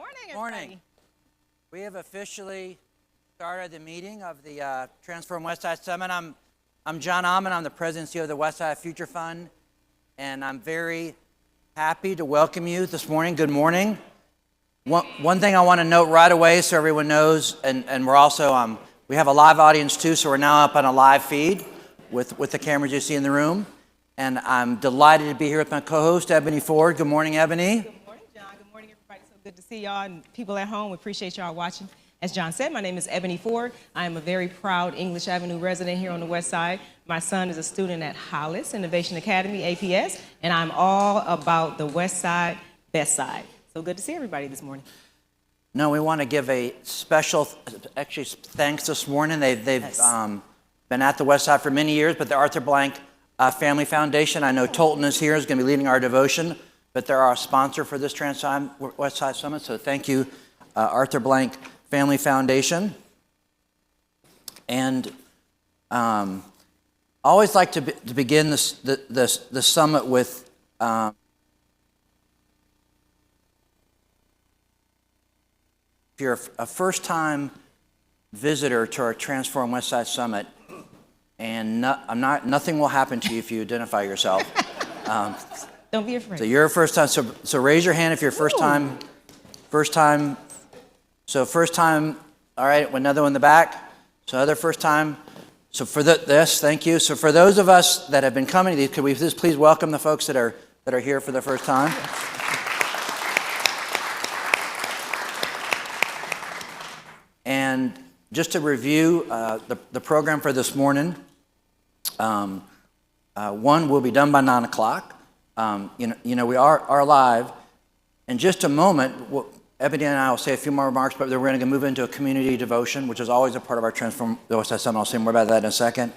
Morning, everybody. Morning. We have officially started the meeting of the Transform Westside Summit. I'm John Ahmann. I'm the president and CEO of the Westside Future Fund, and I'm very happy to welcome you this morning. Good morning. One thing I want to note right away so everyone knows, and we're also, we have a live audience too, so we're now up on a live feed with the cameras you see in the room. And I'm delighted to be here with my co-host, Ebony Ford. Good morning, Ebony. Good morning, John. Good morning, everybody. So good to see y'all and people at home. We appreciate y'all watching. As John said, my name is Ebony Ford. I am a very proud English Avenue resident here on the West Side. My son is a student at Hollis Innovation Academy, APS, and I'm all about the West Side, best side. So good to see everybody this morning. No, we want to give a special, actually, thanks this morning. They've been at the West Side for many years, but the Arthur Blank Family Foundation, I know Tolton is here, is going to be leading our devotion, but they're our sponsor for this Transform Westside Summit, so thank you, Arthur Blank Family Foundation. And I always like to begin the summit with if you're a first-time visitor to our Transform Westside Summit, and nothing will happen to you if you identify yourself. Don't be afraid. So you're a first time. So raise your hand if you're first time. First time. So first time. All right. Another one in the back. So other first time. So for this, thank you. So for those of us that have been coming to these, could we just please welcome the folks that are here for the first time? And just to review the program for this morning. One will be done by 9 o'clock. We are live. In just a moment, Ebony and I will say a few more remarks, but then we're going to move into a community devotion, which is always a part of our Transform Westside Summit. I'll say more about that in a second.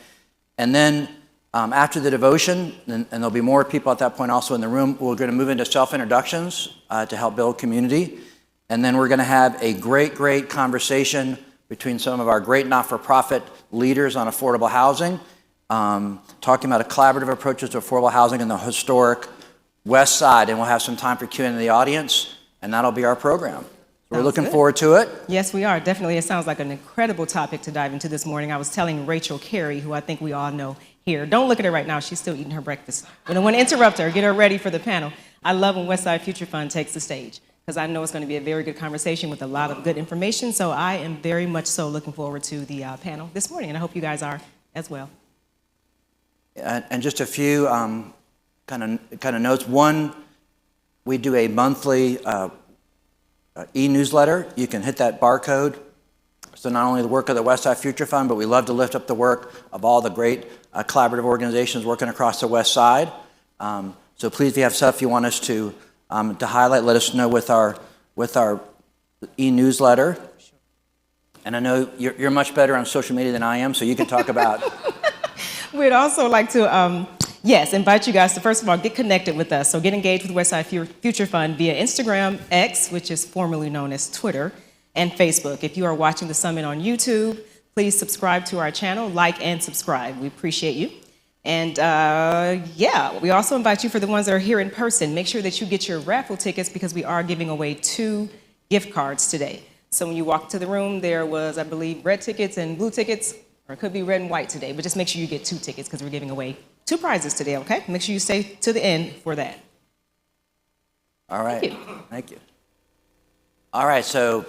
And then after the devotion, and there'll be more people at that point also in the room, we're going to move into self-introductions to help build community. And then we're going to have a great conversation between some of our great not-for-profit leaders on affordable housing, talking about a collaborative approaches to affordable housing in the historic West Side, and we'll have some time for Q&A in the audience, and that'll be our program. So we're looking forward to it. Yes, we are. Definitely. It sounds like an incredible topic to dive into this morning. I was telling Rachel Carey, who I think we all know here. Don't look at her right now. She's still eating her breakfast. We don't want to interrupt her. Get her ready for the panel. I love when Westside Future Fund takes the stage, because I know it's going to be a very good conversation with a lot of good information. So I am very much so looking forward to the panel this morning, and I hope you guys are as well. And just a few kind of notes. One, we do a monthly e-newsletter. You can hit that barcode. So not only the work of the Westside Future Fund, but we love to lift up the work of all the great collaborative organizations working across the West Side. So please, if you have stuff you want us to highlight, let us know with our e-newsletter. And I know you're much better on social media than I am, so you can talk about. We'd also like to, invite you guys to, first of all, get connected with us. So get engaged with Westside Future Fund via Instagram, X, which is formerly known as Twitter, and Facebook. If you are watching the summit on YouTube, please subscribe to our channel, like and subscribe. We appreciate you. And we also invite you, for the ones that are here in person, make sure that you get your raffle tickets, because we are giving away 2 gift cards today. So when you walk to the room, there was, I believe, red tickets and blue tickets, or it could be red and white today, but just make sure you get 2 tickets, because we're giving away 2 prizes today, okay? Make sure you stay to the end for that. All right. Thank you. All right, so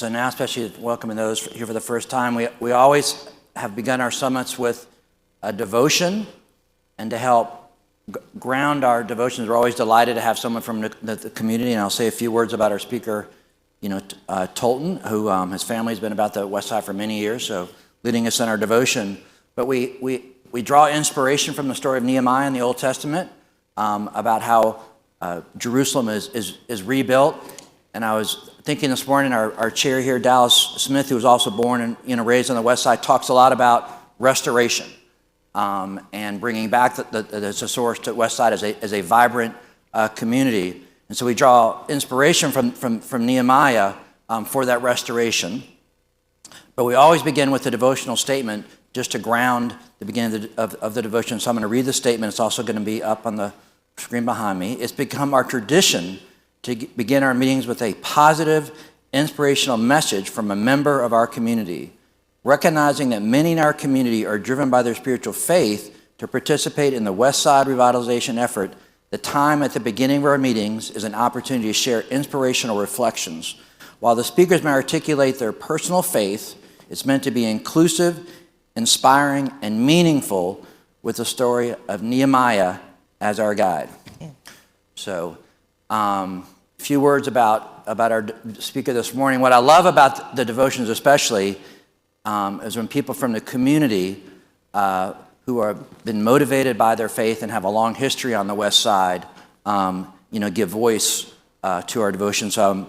now, especially welcoming those here for the first time, we always have begun our summits with a devotion, and to help ground our devotions, we're always delighted to have someone from the community, and I'll say a few words about our speaker, Tolton, who his family's been about the West Side for many years, so leading us in our devotion. But we draw inspiration from the story of Nehemiah in the Old Testament about how Jerusalem is rebuilt. And I was thinking this morning, our chair here, Dallas Smith, who was also born and raised on the West Side, talks a lot about restoration. And bringing back the source to West Side as a vibrant community. And so we draw inspiration from Nehemiah for that restoration. But we always begin with a devotional statement just to ground the beginning of the devotion. So I'm going to read the statement. It's also going to be up on the screen behind me. It's become our tradition to begin our meetings with a positive, inspirational message from a member of our community. Recognizing that many in our community are driven by their spiritual faith to participate in the Westside revitalization effort, the time at the beginning of our meetings is an opportunity to share inspirational reflections. While the speakers may articulate their personal faith, it's meant to be inclusive, inspiring, and meaningful, with the story of Nehemiah as our guide. Yeah. So, a few words about our speaker this morning. What I love about the devotions especially is when people from the community who have been motivated by their faith and have a long history on the West Side, give voice to our devotion. So I'm,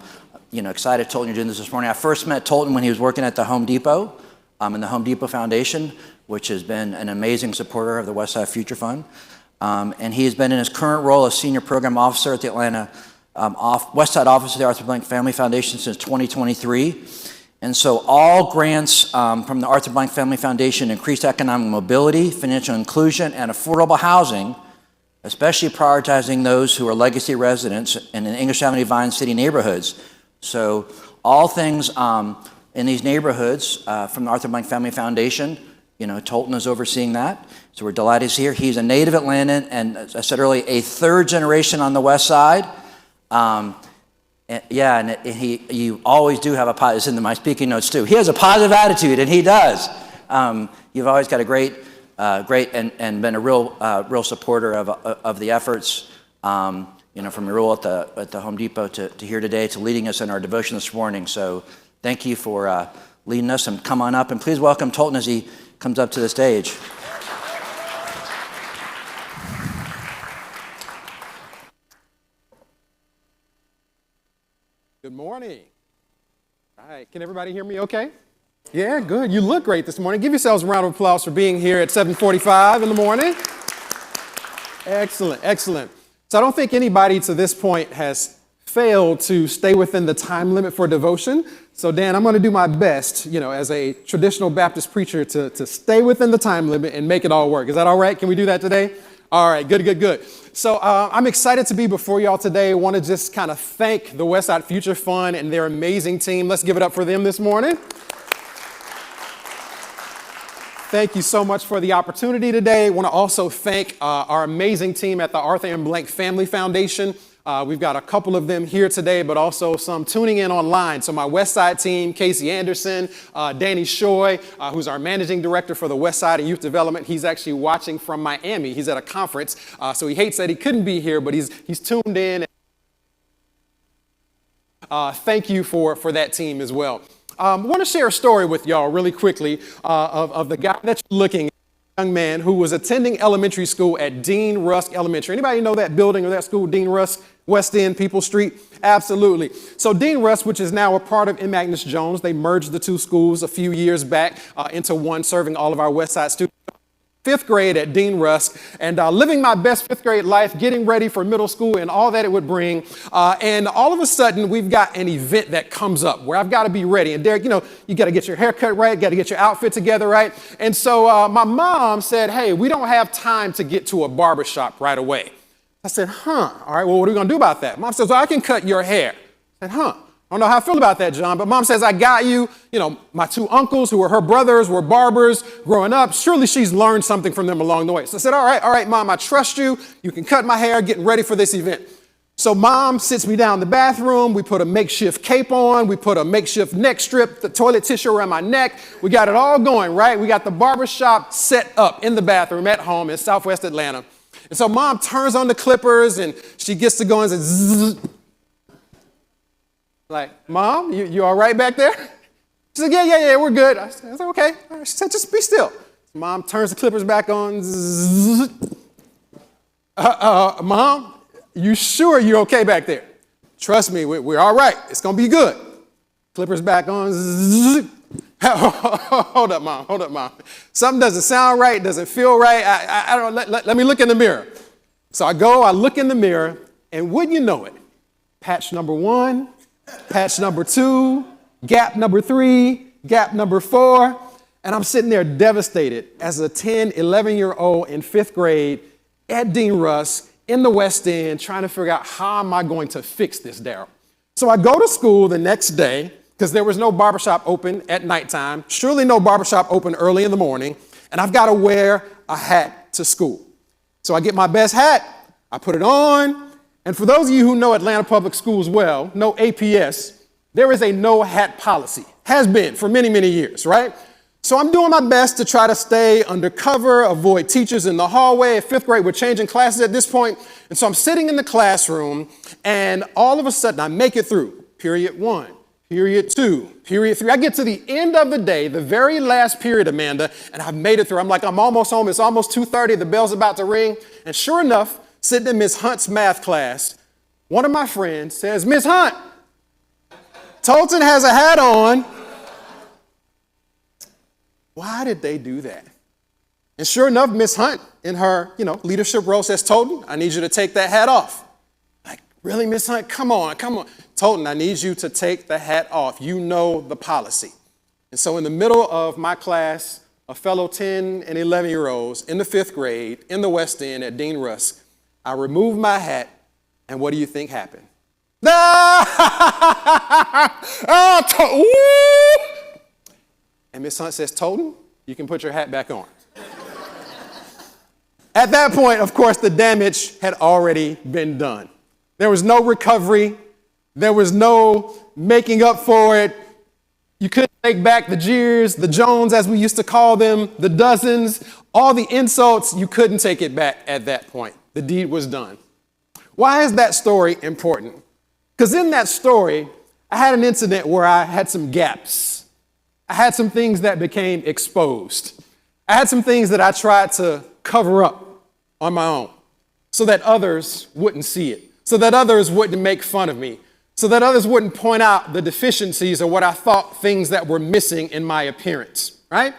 excited Tolton you're doing this morning. I first met Tolton when he was working at the Home Depot, in the Home Depot Foundation, which has been an amazing supporter of the Westside Future Fund. And he has been in his current role as Senior Program Officer at the Atlanta Westside Office of the Arthur Blank Family Foundation since 2023. And so all grants from the Arthur Blank Family Foundation increase economic mobility, financial inclusion, and affordable housing, especially prioritizing those who are legacy residents in the English Avenue Vine City neighborhoods. So all things in these neighborhoods from the Arthur Blank Family Foundation, Tolton is overseeing that. So we're delighted he's here. He's a native Atlantan, and as I said earlier, a third generation on the West Side. You always do have a positive, it's in my speaking notes too. He has a positive attitude, and he does. You've always got a great and been a real supporter of the efforts, from your role at the Home Depot to here today, to leading us in our devotion this morning. So thank you for leading us, and come on up, and please welcome Tolton as he comes up to the stage. Good morning. All right, can everybody hear me okay? Yeah, good. You look great this morning. Give yourselves a round of applause for being here at 7:45 in the morning. Excellent, excellent. So I don't think anybody to this point has failed to stay within the time limit for devotion. So Dan, I'm going to do my best, as a traditional Baptist preacher to stay within the time limit and make it all work. Is that all right? Can we do that today? All right, good. So I'm excited to be before y'all today. I want to just kind of thank the Westside Future Fund and their amazing team. Let's give it up for them this morning. Thank you so much for the opportunity today. I want to also thank our amazing team at the Arthur M. Blank Family Foundation. We've got a couple of them here today, but also some tuning in online. So my Westside team, Casey Anderson, Danny Shoy, who's our managing director for the Westside and Youth Development. He's actually watching from Miami. He's at a conference, so he hates that he couldn't be here, but he's tuned in. Thank you for that team as well. I want to share a story with y'all really quickly of the guy that you're looking at. Young man who was attending elementary school at Dean Rusk Elementary. Anybody know that building or that school, Dean Rusk, West End, People Street? Absolutely. So Dean Rusk, which is now a part of M. Magnus Jones, they merged the two schools a few years back into one, serving all of our West Side students. Fifth grade at Dean Rusk, and living my best fifth grade life, getting ready for middle school and all that it would bring. And all of a sudden, we've got an event that comes up where I've got to be ready. And Derrick, you got to get your haircut right, got to get your outfit together right. And so my mom said, hey, we don't have time to get to a barbershop right away. I said, all right, well, what are we going to do about that? Mom says, well, I can cut your hair. I said, I don't know how I feel about that, John, but Mom says, I got you. My two uncles who were her brothers were barbers growing up. Surely she's learned something from them along the way. So I said, all right, Mom, I trust you. You can cut my hair, getting ready for this event. So Mom sits me down in the bathroom. We put a makeshift cape on. We put a makeshift neck strip, the toilet tissue around my neck. We got it all going, right? We got the barbershop set up in the bathroom at home in Southwest Atlanta. And so Mom turns on the clippers and she gets to go and says, zzz. Like, Mom, you all right back there? She said, yeah, we're good. I said, okay. She said, just be still. So Mom turns the clippers back on. Mom, you sure you're okay back there? Trust me, we're all right. It's going to be good. Clippers back on. Hold up, Mom. Something doesn't sound right, doesn't feel right. I don't. Let me look in the mirror. So I look in the mirror, and wouldn't you know it, patch number 1, patch number 2, gap number 3, gap number 4, and I'm sitting there devastated as a 10, 11-year-old in 5th grade at Dean Rusk in the West End trying to figure out how am I going to fix this, Darryl. So I go to school the next day because there was no barbershop open at nighttime, surely no barbershop open early in the morning, and I've got to wear a hat to school. So I get my best hat, I put it on, and for those of you who know Atlanta Public Schools well, know APS, there is a no hat policy, has been for many, many years, right? So I'm doing my best to try to stay undercover, avoid teachers in the hallway. At fifth grade, we're changing classes at this point. And so I'm sitting in the classroom, and all of a sudden I make it through period 1, period 2, period 3. I get to the end of the day, the very last period, Amanda, and I've made it through. I'm like, I'm almost home. It's almost 2:30. The bell's about to ring. And sure enough, sitting in Miss Hunt's math class, one of my friends says, Miss Hunt, Tolton has a hat on. Why did they do that? And sure enough, Miss Hunt, in her, leadership role, says, Tolton, I need you to take that hat off. Like, really, Miss Hunt? Come on. Tolton, I need you to take the hat off. You know the policy. And so in the middle of my class, a fellow 10 and 11-year-olds in the 5th grade in the West End at Dean Rusk, I removed my hat, and what do you think happened? And Miss Hunt says, Tolton, you can put your hat back on. At that point, of course, the damage had already been done. There was no recovery. There was no making up for it. You couldn't take back the jeers, the Jones, as we used to call them, the dozens, all the insults. You couldn't take it back at that point. The deed was done. Why is that story important? Because in that story, I had an incident where I had some gaps. I had some things that became exposed. I had some things that I tried to cover up on my own so that others wouldn't see it, so that others wouldn't make fun of me, so that others wouldn't point out the deficiencies or what I thought things that were missing in my appearance, right?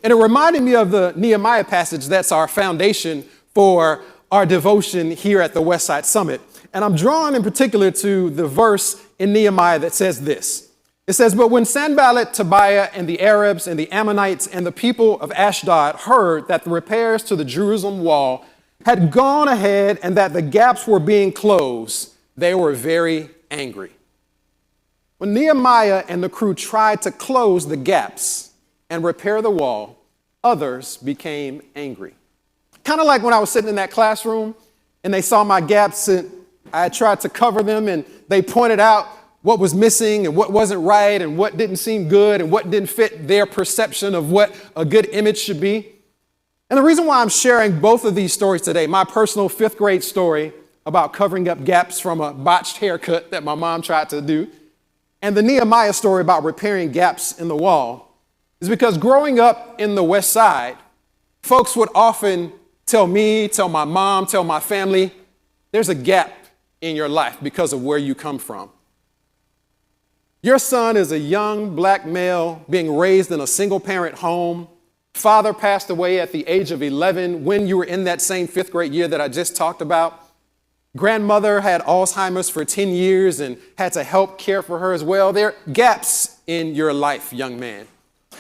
And it reminded me of the Nehemiah passage that's our foundation for our devotion here at the Westside Summit. And I'm drawn in particular to the verse in Nehemiah that says this. It says, but when Sanballat, Tobiah, and the Arabs and the Ammonites and the people of Ashdod heard that the repairs to the Jerusalem wall had gone ahead and that the gaps were being closed, they were very angry. When Nehemiah and the crew tried to close the gaps and repair the wall, others became angry. Kind of like when I was sitting in that classroom and they saw my gaps and I tried to cover them and they pointed out what was missing and what wasn't right and what didn't seem good and what didn't fit their perception of what a good image should be. And the reason why I'm sharing both of these stories today, my personal 5th grade story about covering up gaps from a botched haircut that my mom tried to do, and the Nehemiah story about repairing gaps in the wall, is because growing up in the West Side, folks would often tell me, tell my mom, tell my family, there's a gap in your life because of where you come from. Your son is a young black male being raised in a single-parent home. Father passed away at the age of 11 when you were in that same 5th grade year that I just talked about. Grandmother had Alzheimer's for 10 years and had to help care for her as well. There are gaps in your life, young man.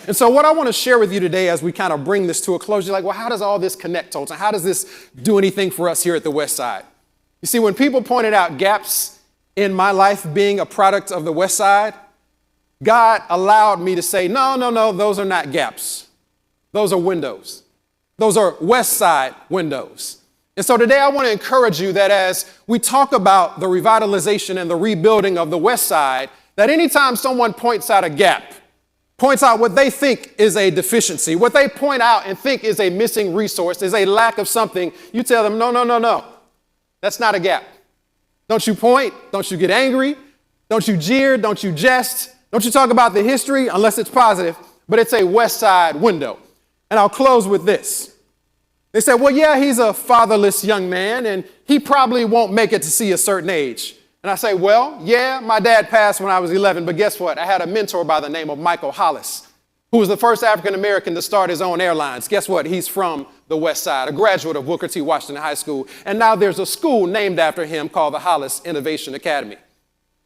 And so what I want to share with you today as we kind of bring this to a close, you're like, well, how does all this connect, Tolton? How does this do anything for us here at the West Side? You see, when people pointed out gaps in my life being a product of the West Side, God allowed me to say, no, those are not gaps. Those are windows. Those are West Side windows. And so today I want to encourage you that as we talk about the revitalization and the rebuilding of the West Side, that anytime someone points out a gap, points out what they think is a deficiency, what they point out and think is a missing resource, is a lack of something, you tell them, no. That's not a gap. Don't you point. Don't you get angry. Don't you jeer. Don't you jest. Don't you talk about the history unless it's positive, but it's a West Side window. And I'll close with this. They said, well, yeah, he's a fatherless young man and he probably won't make it to see a certain age. And I say, well, yeah, my dad passed when I was 11, but guess what? I had a mentor by the name of Michael Hollis, who was the first African-American to start his own airlines. Guess what? He's from the West Side, a graduate of Booker T. Washington High School. And now there's a school named after him called the Hollis Innovation Academy.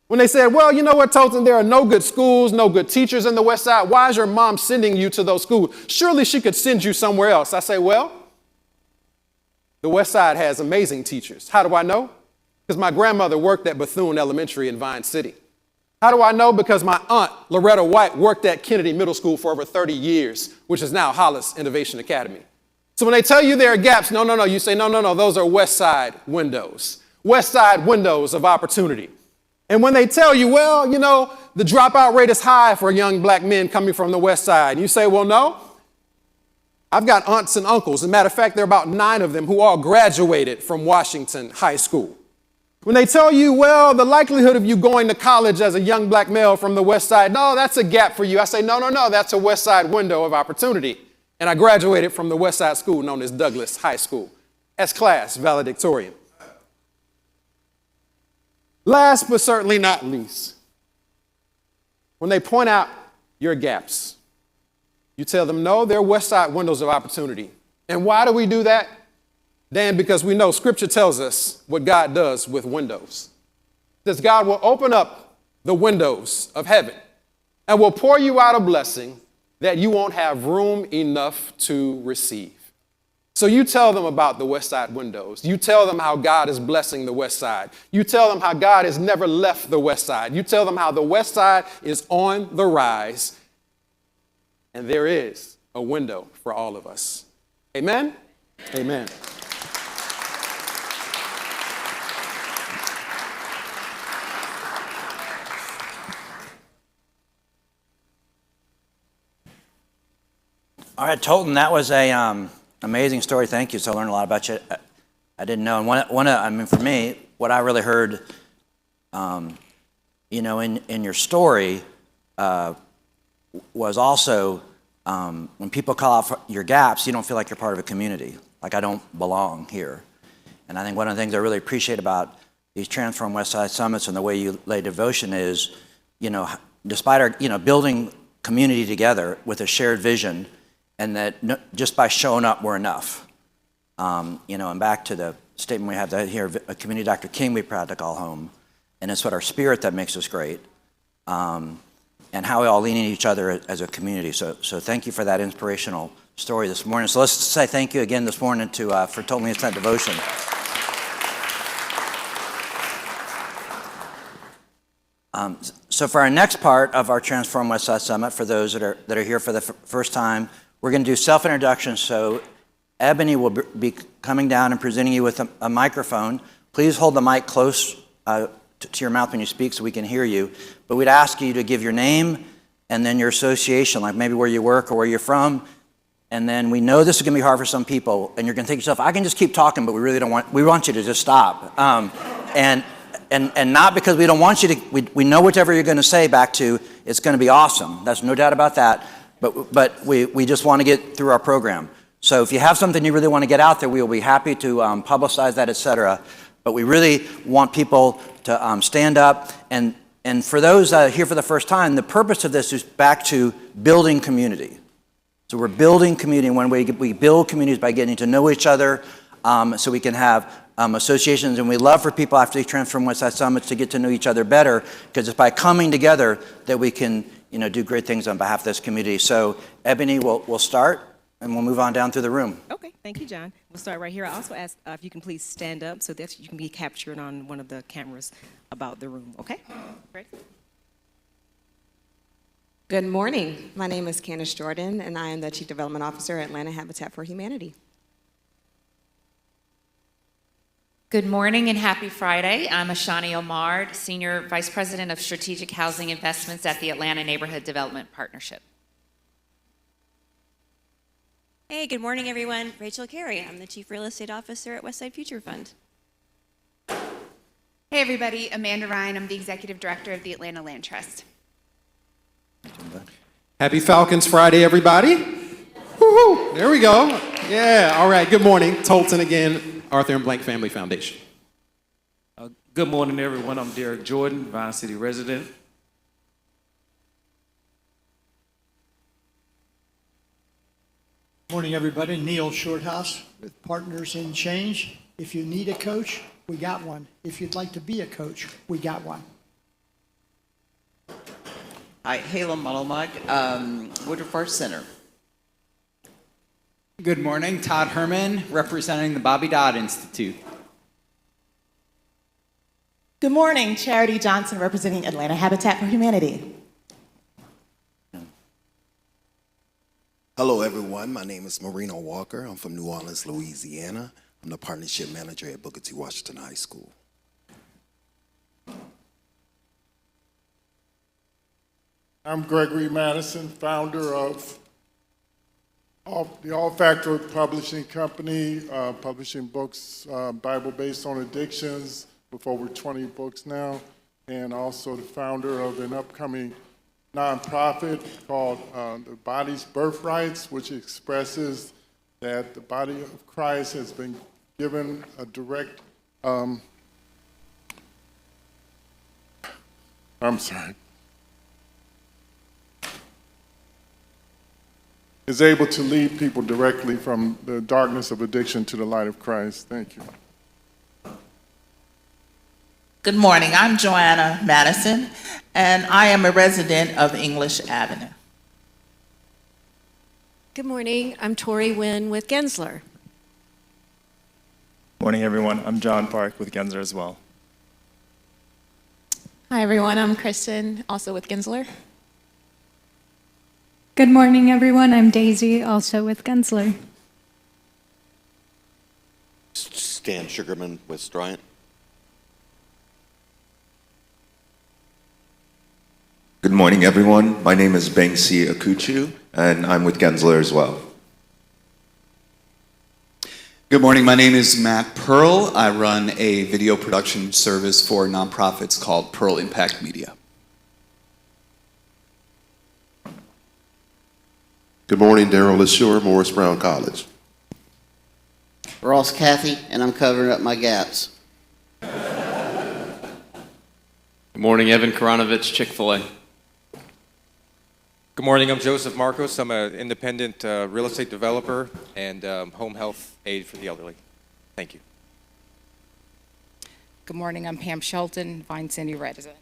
When they said, well, you know what, Tolton, there are no good schools, no good teachers in the West Side. Why is your mom sending you to those schools? Surely she could send you somewhere else. I say, well, The West Side has amazing teachers. How do I know? Because my grandmother worked at Bethune Elementary in Vine City. How do I know? Because my aunt, Loretta White, worked at Kennedy Middle School for over 30 years, which is now Hollis Innovation Academy. So when they tell you there are gaps, no, you say, no, those are West Side windows. West Side windows of opportunity. And when they tell you, well, the dropout rate is high for young black men coming from the West Side, and you say, well, no. I've got aunts and uncles. As a matter of fact, there are about 9 of them who all graduated from Washington High School. When they tell you, well, the likelihood of you going to college as a young black male from the West Side, no, that's a gap for you. I say, no, that's a West Side window of opportunity. And I graduated from the West Side school known as Douglas High School. S-class valedictorian. Last but certainly not least, when they point out your gaps, you tell them, no, they're West Side windows of opportunity. And why do we do that? Dan, because we know Scripture tells us what God does with windows. It says God will open up the windows of heaven and will pour you out a blessing that you won't have room enough to receive. So you tell them about the West Side windows. You tell them how God is blessing the West Side. You tell them how God has never left the West Side. You tell them how the West Side is on the rise. And there is a window for all of us. Amen? Amen. All right, Tolton, that was a amazing story. Thank you. So I learned a lot about you. I didn't know. And for me, what I really heard, in your story, was also when people call out for your gaps, you don't feel like you're part of a community. Like I don't belong here. And I think one of the things I really appreciate about these Transform Westside Summits and the way you lay devotion is, despite our, building community together with a shared vision, and that just by showing up, we're enough. And back to the statement we have here, a community Dr. King we proud to call home. And it's what our spirit that makes us great. And how we all lean in each other as a community. So thank you for that inspirational story this morning. So let's say thank you again this morning for Totally Instant Devotion. So for our next part of our Transform Westside Summit, for those that are here for the first time, we're going to do self-introductions. So Ebony will be coming down and presenting you with a microphone. Please hold the mic close to your mouth when you speak so we can hear you. But we'd ask you to give your name and then your association, like maybe where you work or where you're from. And then we know this is going to be hard for some people, and you're going to think to yourself, I can just keep talking, but we want you to just stop. And not because we don't want you to, we know whatever you're going to say back to, it's going to be awesome. There's no doubt about that. But we just want to get through our program. So if you have something you really want to get out there, we will be happy to publicize that, et cetera. But we really want people to stand up. And for those here for the first time, the purpose of this is back to building community. So we're building community. One way we build communities by getting to know each other so we can have associations. And we love for people after these Transform Westside Summits to get to know each other better, because it's by coming together that we can do great things on behalf of this community. So Ebony, we'll start, and we'll move on down through the room. Okay, thank you, John. We'll start right here. I also ask if you can please stand up so that you can be captured on one of the cameras about the room, okay? Ready? Good morning. My name is Candice Jordan, and I am the Chief Development Officer at Atlanta Habitat for Humanity. Good morning and happy Friday. I'm Ashani O'Mard, Senior Vice President of Strategic Housing Investments at the Atlanta Neighborhood Development Partnership. Hey, good morning, everyone. Rachel Carey. I'm the Chief Real Estate Officer at Westside Future Fund. Hey, everybody. Amanda Rhein. I'm the Executive Director of the Atlanta Land Trust. Happy Falcons Friday, everybody. Woo-hoo. There we go. Yeah, all right. Good morning. Tolton again, Arthur and Blank Family Foundation. Good morning, everyone. I'm Derrick Jordan, Vine City resident. Morning, everybody. Neil Shorthouse with Partners in Change. If you need a coach, we got one. If you'd like to be a coach, we got one. Hi, Halem Malomag, Woodruff Arts Center. Good morning, Todd Herman, representing the Bobby Dodd Institute. Good morning, Charity Johnson, representing Atlanta Habitat for Humanity. Hello, everyone. My name is Marino Walker. I'm from New Orleans, Louisiana. I'm the partnership manager at Booker T. Washington High School. I'm Gregory Madison, founder of the All Factor Publishing Company, publishing books, Bible-based on addictions, with over 20 books now, and also the founder of an upcoming nonprofit called The Body's Birthrights, which expresses that the body of Christ has been given a direct, is able to lead people directly from the darkness of addiction to the light of Christ. Thank you. Good morning, I'm Joanna Madison, and I am a resident of English Avenue. Good morning, I'm Tori Wynn with Gensler. Morning, everyone. I'm John Park with Gensler as well. Hi, everyone. I'm Kristen, also with Gensler. Good morning, everyone. I'm Daisy, also with Gensler. Stan Sugarman with Stryant. Good morning, everyone. My name is Bengsi Akuchu, and I'm with Gensler as well. Good morning. My name is Matt Pearl. I run a video production service for nonprofits called Pearl Impact Media. Good morning, Daryl LeSure, Morris Brown College. Ross Cathy, and I'm covering up my gaps. Good morning, Evan Karanovich, Chick-fil-A. Good morning, I'm Joseph Marcos. I'm an independent real estate developer and home health aide for the elderly. Thank you. Good morning, I'm Pam Shelton, Vine City resident.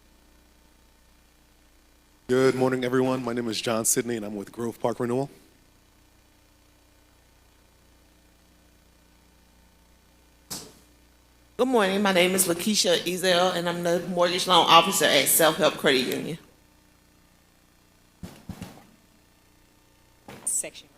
Good morning, everyone. My name is John Sidney, and I'm with Grove Park Renewal. Good morning. My name is Lakeisha Ezel, and I'm the mortgage loan officer at Self Help Credit Union. Section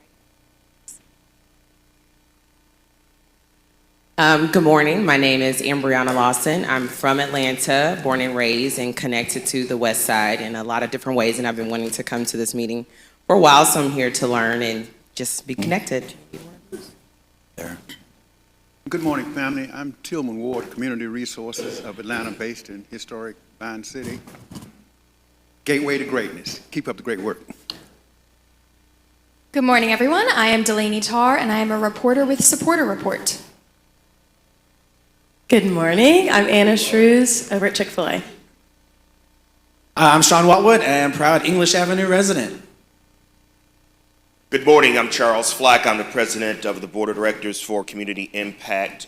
Good morning. My name is Ambriana Lawson. I'm from Atlanta, born and raised and connected to the West Side in a lot of different ways, and I've been wanting to come to this meeting for a while, so I'm here to learn and just be connected. There. Good morning, family. I'm Tillman Ward, Community Resources of Atlanta, based in historic Vine City. Gateway to greatness. Keep up the great work. Good morning, everyone. I am Delaney Tarr, and I am a reporter with Supporter Report. Good morning. I'm Anna Shrews over at Chick-fil-A. I'm Sean Watwood, and proud English Avenue resident. Good morning, I'm Charles Flack. I'm the president of the board of directors for Community Impact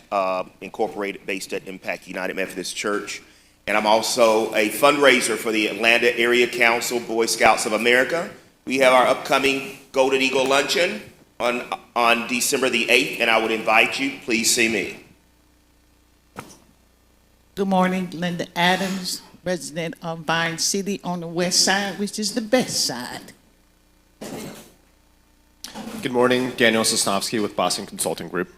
Incorporated, based at Impact United Methodist Church. And I'm also a fundraiser for the Atlanta Area Council, Boy Scouts of America. We have our upcoming Golden Eagle Luncheon on December the 8th, and I would invite you, please see me. Good morning, Linda Adams, resident of Vine City on the west side, which is the best side. Good morning, Daniel Sosnovsky with Boston Consulting Group.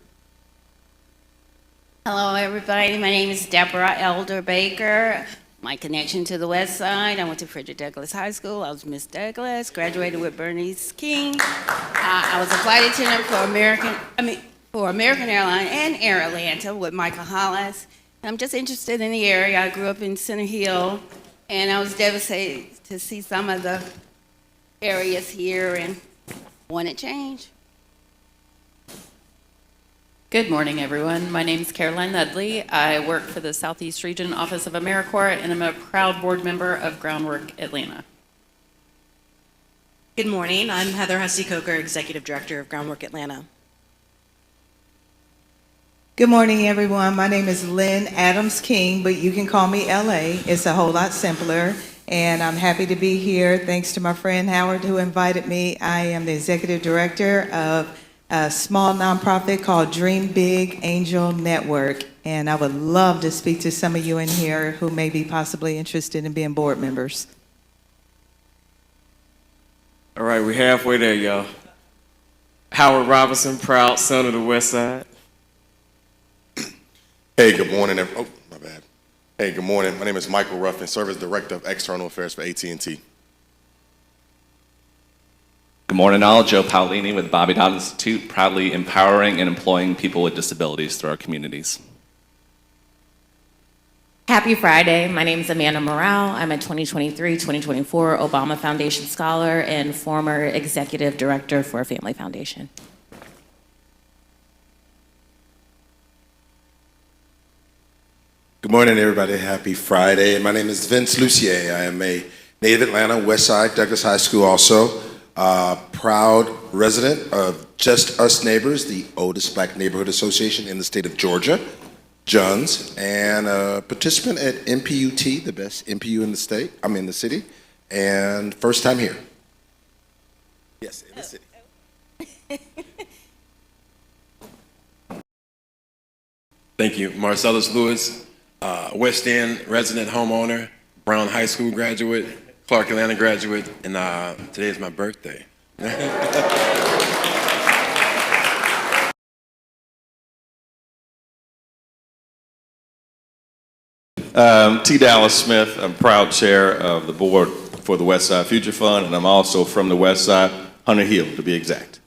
Hello, everybody. My name is Deborah Elder Baker. My connection to the West Side, I went to Frederick Douglass High School. I was Miss Douglass, graduated with Bernice King. I was a flight attendant for American Airlines and Air Atlanta with Michael Hollis. I'm just interested in the area. I grew up in Center Hill, and I was devastated to see some of the areas here and wanted change. Good morning, everyone. My name is Caroline Nudley. I work for the Southeast Region Office of AmeriCorps, and I'm a proud board member of Groundwork Atlanta. Good morning. I'm Heather Hussey-Coker, Executive Director of Groundwork Atlanta. Good morning, everyone. My name is Lynn Adams King, but you can call me LA. It's a whole lot simpler, and I'm happy to be here. Thanks to my friend Howard who invited me. I am the Executive Director of a small nonprofit called Dream Big Angel Network. And I would love to speak to some of you in here who may be possibly interested in being board members. All right, we're halfway there, y'all. Howard Robinson, proud son of the West Side. Hey, good morning. Oh, my bad. Hey, good morning. My name is Michael Ruffin, Service Director of External Affairs for AT&T. Good morning, all. Joe Paolini with Bobby Dodd Institute, proudly empowering and employing people with disabilities through our communities. Happy Friday. My name is Amanda Morale. I'm a 2023-2024 Obama Foundation Scholar and former Executive Director for Family Foundation. Good morning, everybody. Happy Friday. My name is Vince Lucier. I am a native Atlanta, Westside, Douglas High School also. Proud resident of Just Us Neighbors, the oldest black neighborhood association in the state of Georgia, Johns, and a participant at MPUT, the best MPU in the state, in the city, and first time here. Yes, in the city. Thank you. Marcellus Lewis, West End resident homeowner, Brown High School graduate, Clark Atlanta graduate, and today is my birthday. T. Dallas Smith, I'm proud chair of the board for the Westside Future Fund, and I'm also from the Westside, Hunter Hill to be exact.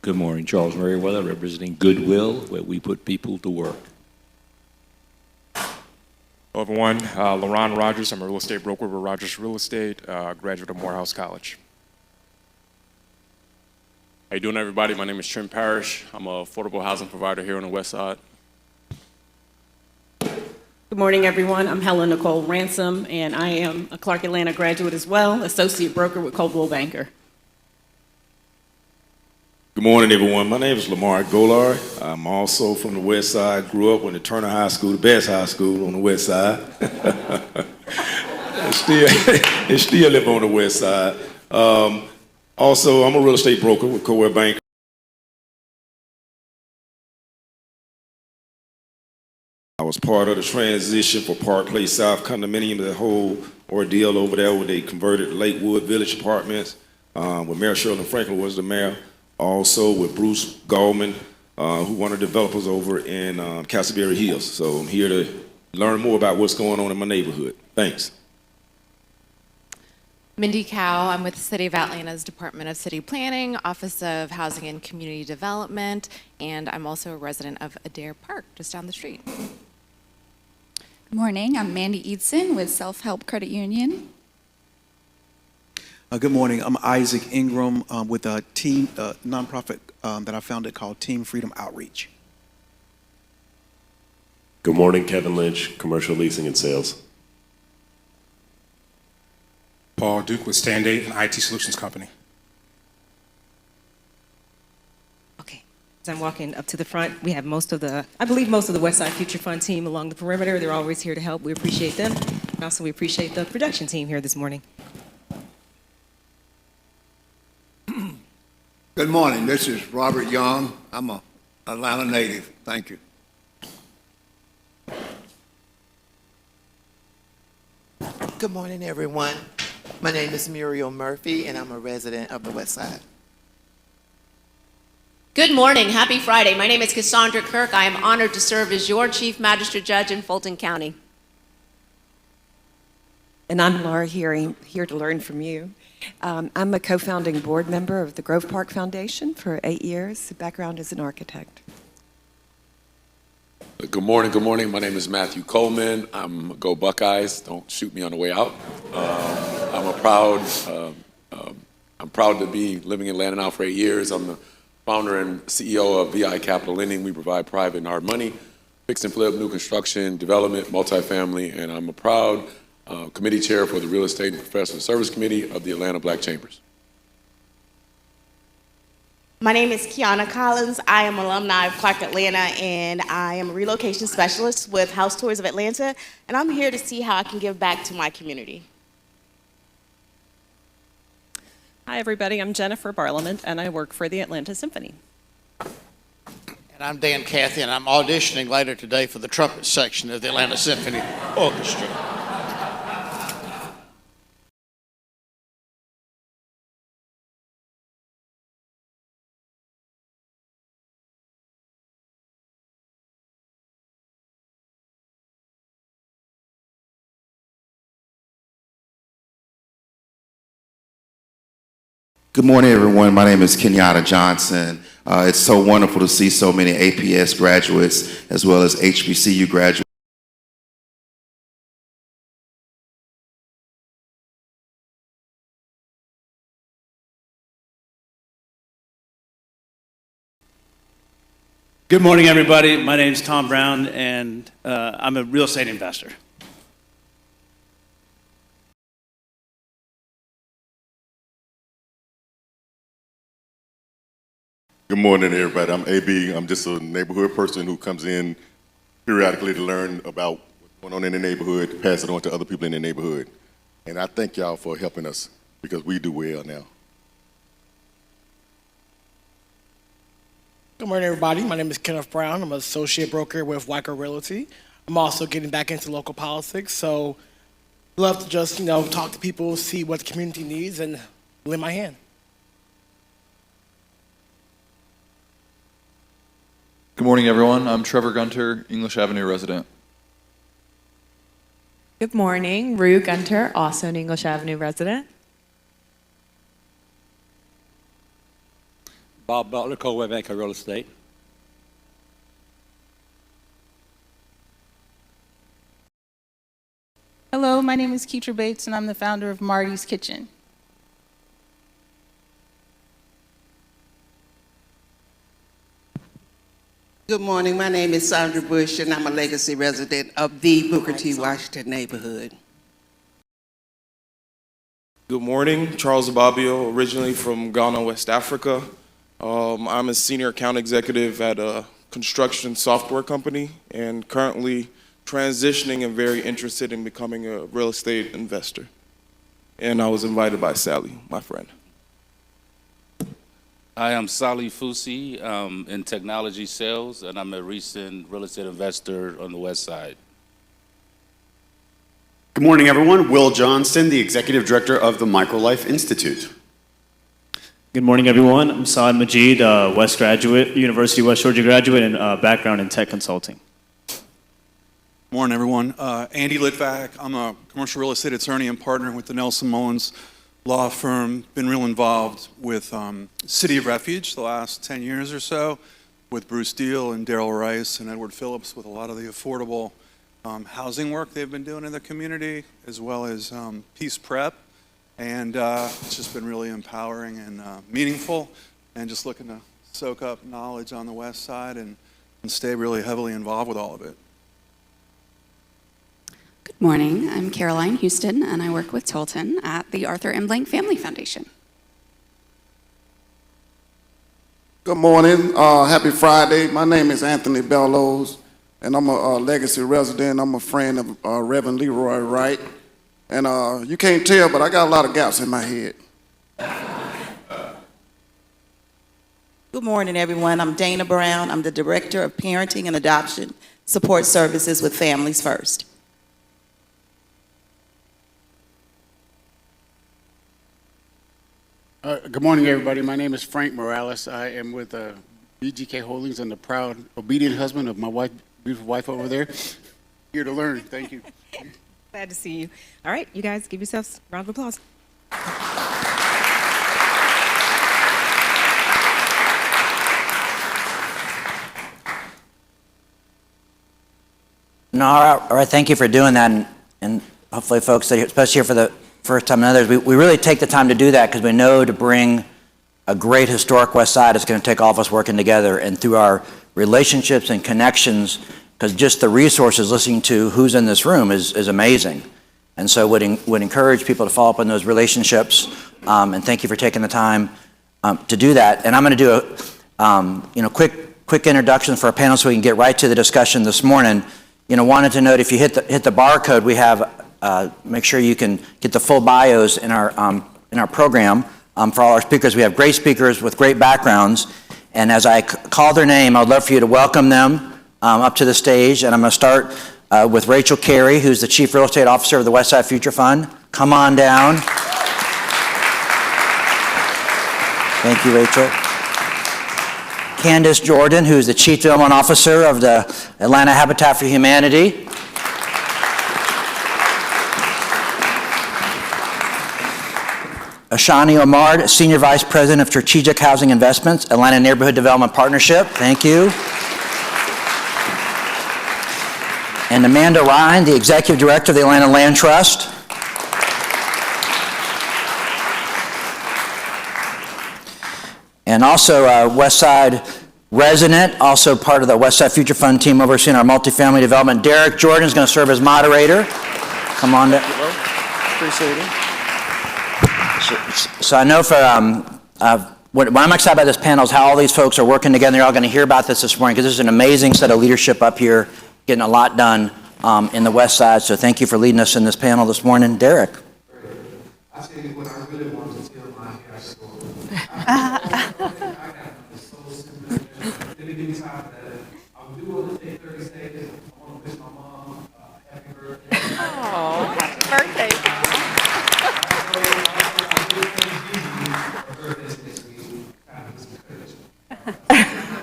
Good morning, Charles Merriweather, representing Goodwill, where we put people to work. Hello, everyone. LaRon Rogers. I'm a real estate broker with Rogers Real Estate, graduate of Morehouse College. How you doing, everybody? My name is Trent Parrish. I'm an affordable housing provider here on the West Side. Good morning, everyone. I'm Helen Nicole Ransom, and I am a Clark Atlanta graduate as well, associate broker with Coldwell Banker. Good morning, everyone. My name is Lamar Golar. I'm also from the West Side. Grew up in the Turner High School, the best high school on the West Side. and still live on the West Side. Also, I'm a real estate broker with Coldwell Banker. I was part of the transition for Park Place South condominium, the whole ordeal over there where they converted Lakewood Village Apartments, where Mayor Shirley Franklin was the mayor. Also with Bruce Gallman, who one of the developers over in Castleberry Hills. So I'm here to learn more about what's going on in my neighborhood. Thanks. Mindy Cow, I'm with the City of Atlanta's Department of City Planning, Office of Housing and Community Development, and I'm also a resident of Adair Park, just down the street. Good morning, I'm Mandy Eidson with Self-Help Credit Union. Good morning, I'm Isaac Ingram with a team nonprofit that I founded called Team Freedom Outreach. Good morning, Kevin Lynch, Commercial Leasing and Sales. Paul Duke with Stand 8, an IT Solutions Company. Okay, as I'm walking up to the front, we have I believe most of the Westside Future Fund team along the perimeter. They're always here to help. We appreciate them. And also, we appreciate the production team here this morning. Good morning, this is Robert Young. I'm an Atlanta native. Thank you. Good morning, everyone. My name is Muriel Murphy, and I'm a resident of the West Side. Good morning. Happy Friday. My name is Cassandra Kirk. I am honored to serve as your Chief Magistrate Judge in Fulton County. And I'm Laura Hearing, here to learn from you. I'm a co-founding board member of the Grove Park Foundation for 8 years. Background as an architect. Good morning. Good morning. My name is Matthew Coleman. I'm Go Buckeyes. Don't shoot me on the way out. I'm proud to be living in Atlanta now for 8 years. I'm the founder and CEO of VI Capital Lending. We provide private and hard money, fix and flip, new construction, development, multifamily, and I'm a proud committee chair for the Real Estate and Professional Service Committee of the Atlanta Black Chambers. My name is Kiana Collins. I am an alumni of Clark Atlanta, and I am a relocation specialist with House Tours of Atlanta, and I'm here to see how I can give back to my community. Hi, everybody. I'm Jennifer Barlament, and I work for the Atlanta Symphony. And I'm Dan Cathy, and I'm auditioning later today for the trumpet section of the Atlanta Symphony Orchestra. Good morning, everyone. My name is Kenyatta Johnson. It's so wonderful to see so many APS graduates as well as HBCU graduates. Good morning, everybody. My name is Tom Brown, and I'm a real estate investor. Good morning, everybody. I'm AB. I'm just a neighborhood person who comes in periodically to learn about what's going on in the neighborhood, to pass it on to other people in the neighborhood. And I thank y'all for helping us because we do well now. Good morning, everybody. My name is Kenneth Brown. I'm an associate broker with Weicker Realty. I'm also getting back into local politics, so love to just, talk to people, see what the community needs, and lend my hand. Good morning, everyone. I'm Trevor Gunter, English Avenue resident. Good morning, Rue Gunter, also an English Avenue resident. Bob Butler, co-Webmaker Real Estate. Hello, my name is Keitra Bates, and I'm the founder of Marty's Kitchen. Good morning. My name is Sandra Bush, and I'm a legacy resident of the Booker T. Washington neighborhood. Good morning. Charles Ababio, originally from Ghana, West Africa. I'm a senior account executive at a construction software company and currently transitioning and very interested in becoming a real estate investor. And I was invited by Sally, my friend. I am Sally Fusi in technology sales, and I'm a recent real estate investor on the West Side. Good morning, everyone. Will Johnston, the Executive Director of the Microlife Institute. Good morning, everyone. I'm Saad Majid, West graduate, University of West Georgia graduate, and background in tech consulting. Morning, everyone. Andy Litvak. I'm a commercial real estate attorney and partner with the Nelson Mullins law firm. Been real involved with City of Refuge the last 10 years or so, with Bruce Deal and Daryl Rice and Edward Phillips with a lot of the affordable housing work they've been doing in the community, as well as Peace Prep. And it's just been really empowering and meaningful, and just looking to soak up knowledge on the West Side and stay really heavily involved with all of it. Good morning. I'm Caroline Houston, and I work with Tolton at the Arthur M. Blank Family Foundation. Good morning. Happy Friday. My name is Anthony Bellows, and I'm a legacy resident. I'm a friend of Reverend Leroy Wright. And you can't tell, but I got a lot of gaps in my head. Good morning, everyone. I'm Dana Brown. I'm the Director of Parenting and Adoption Support Services with Families First. Good morning, everybody. My name is Frank Morales. I am with BGK Holdings and the proud, obedient husband of my wife, beautiful wife over there. Here to learn. Thank you. Glad to see you. All right, you guys, give yourselves a round of applause. No, all right, thank you for doing that, and hopefully folks, especially here for the first time and others, we really take the time to do that because we know to bring a great historic West Side, it's going to take all of us working together, and through our relationships and connections, because just the resources listening to who's in this room is amazing. And so would encourage people to follow up on those relationships, and thank you for taking the time to do that. And I'm going to do a quick introduction for our panel so we can get right to the discussion this morning. Wanted to note if you hit the barcode, we have make sure you can get the full bios in our program. for all our speakers. We have great speakers with great backgrounds. And as I call their name, I would love for you to welcome them up to the stage. And I'm going to start with Rachel Carey, who's the Chief Real Estate Officer of the Westside Future Fund. Come on down. Thank you, Rachel. Candice Jordan, who's the Chief Development Officer of the Atlanta Habitat for Humanity. Ashani O'Mard, Senior Vice President of Strategic Housing Investments, Atlanta Neighborhood Development Partnership. Thank you. And Amanda Rhein, the Executive Director of the Atlanta Land Trust. And also a Westside resident, also part of the Westside Future Fund team overseeing our multifamily development. Derrick Jordan is going to serve as moderator. Come on down. Appreciate it. So I know for what I'm excited about this panel is how all these folks are working together. You're all going to hear about this morning because this is an amazing set of leadership up here, getting a lot done in the West Side. So thank you for leading us in this panel this morning. Derrick. I tell you what, I really want to tell my hair story. So simple. Give me time for that. I do want to take 30 seconds. I want to wish my mom happy birthday. Oh, happy birthday.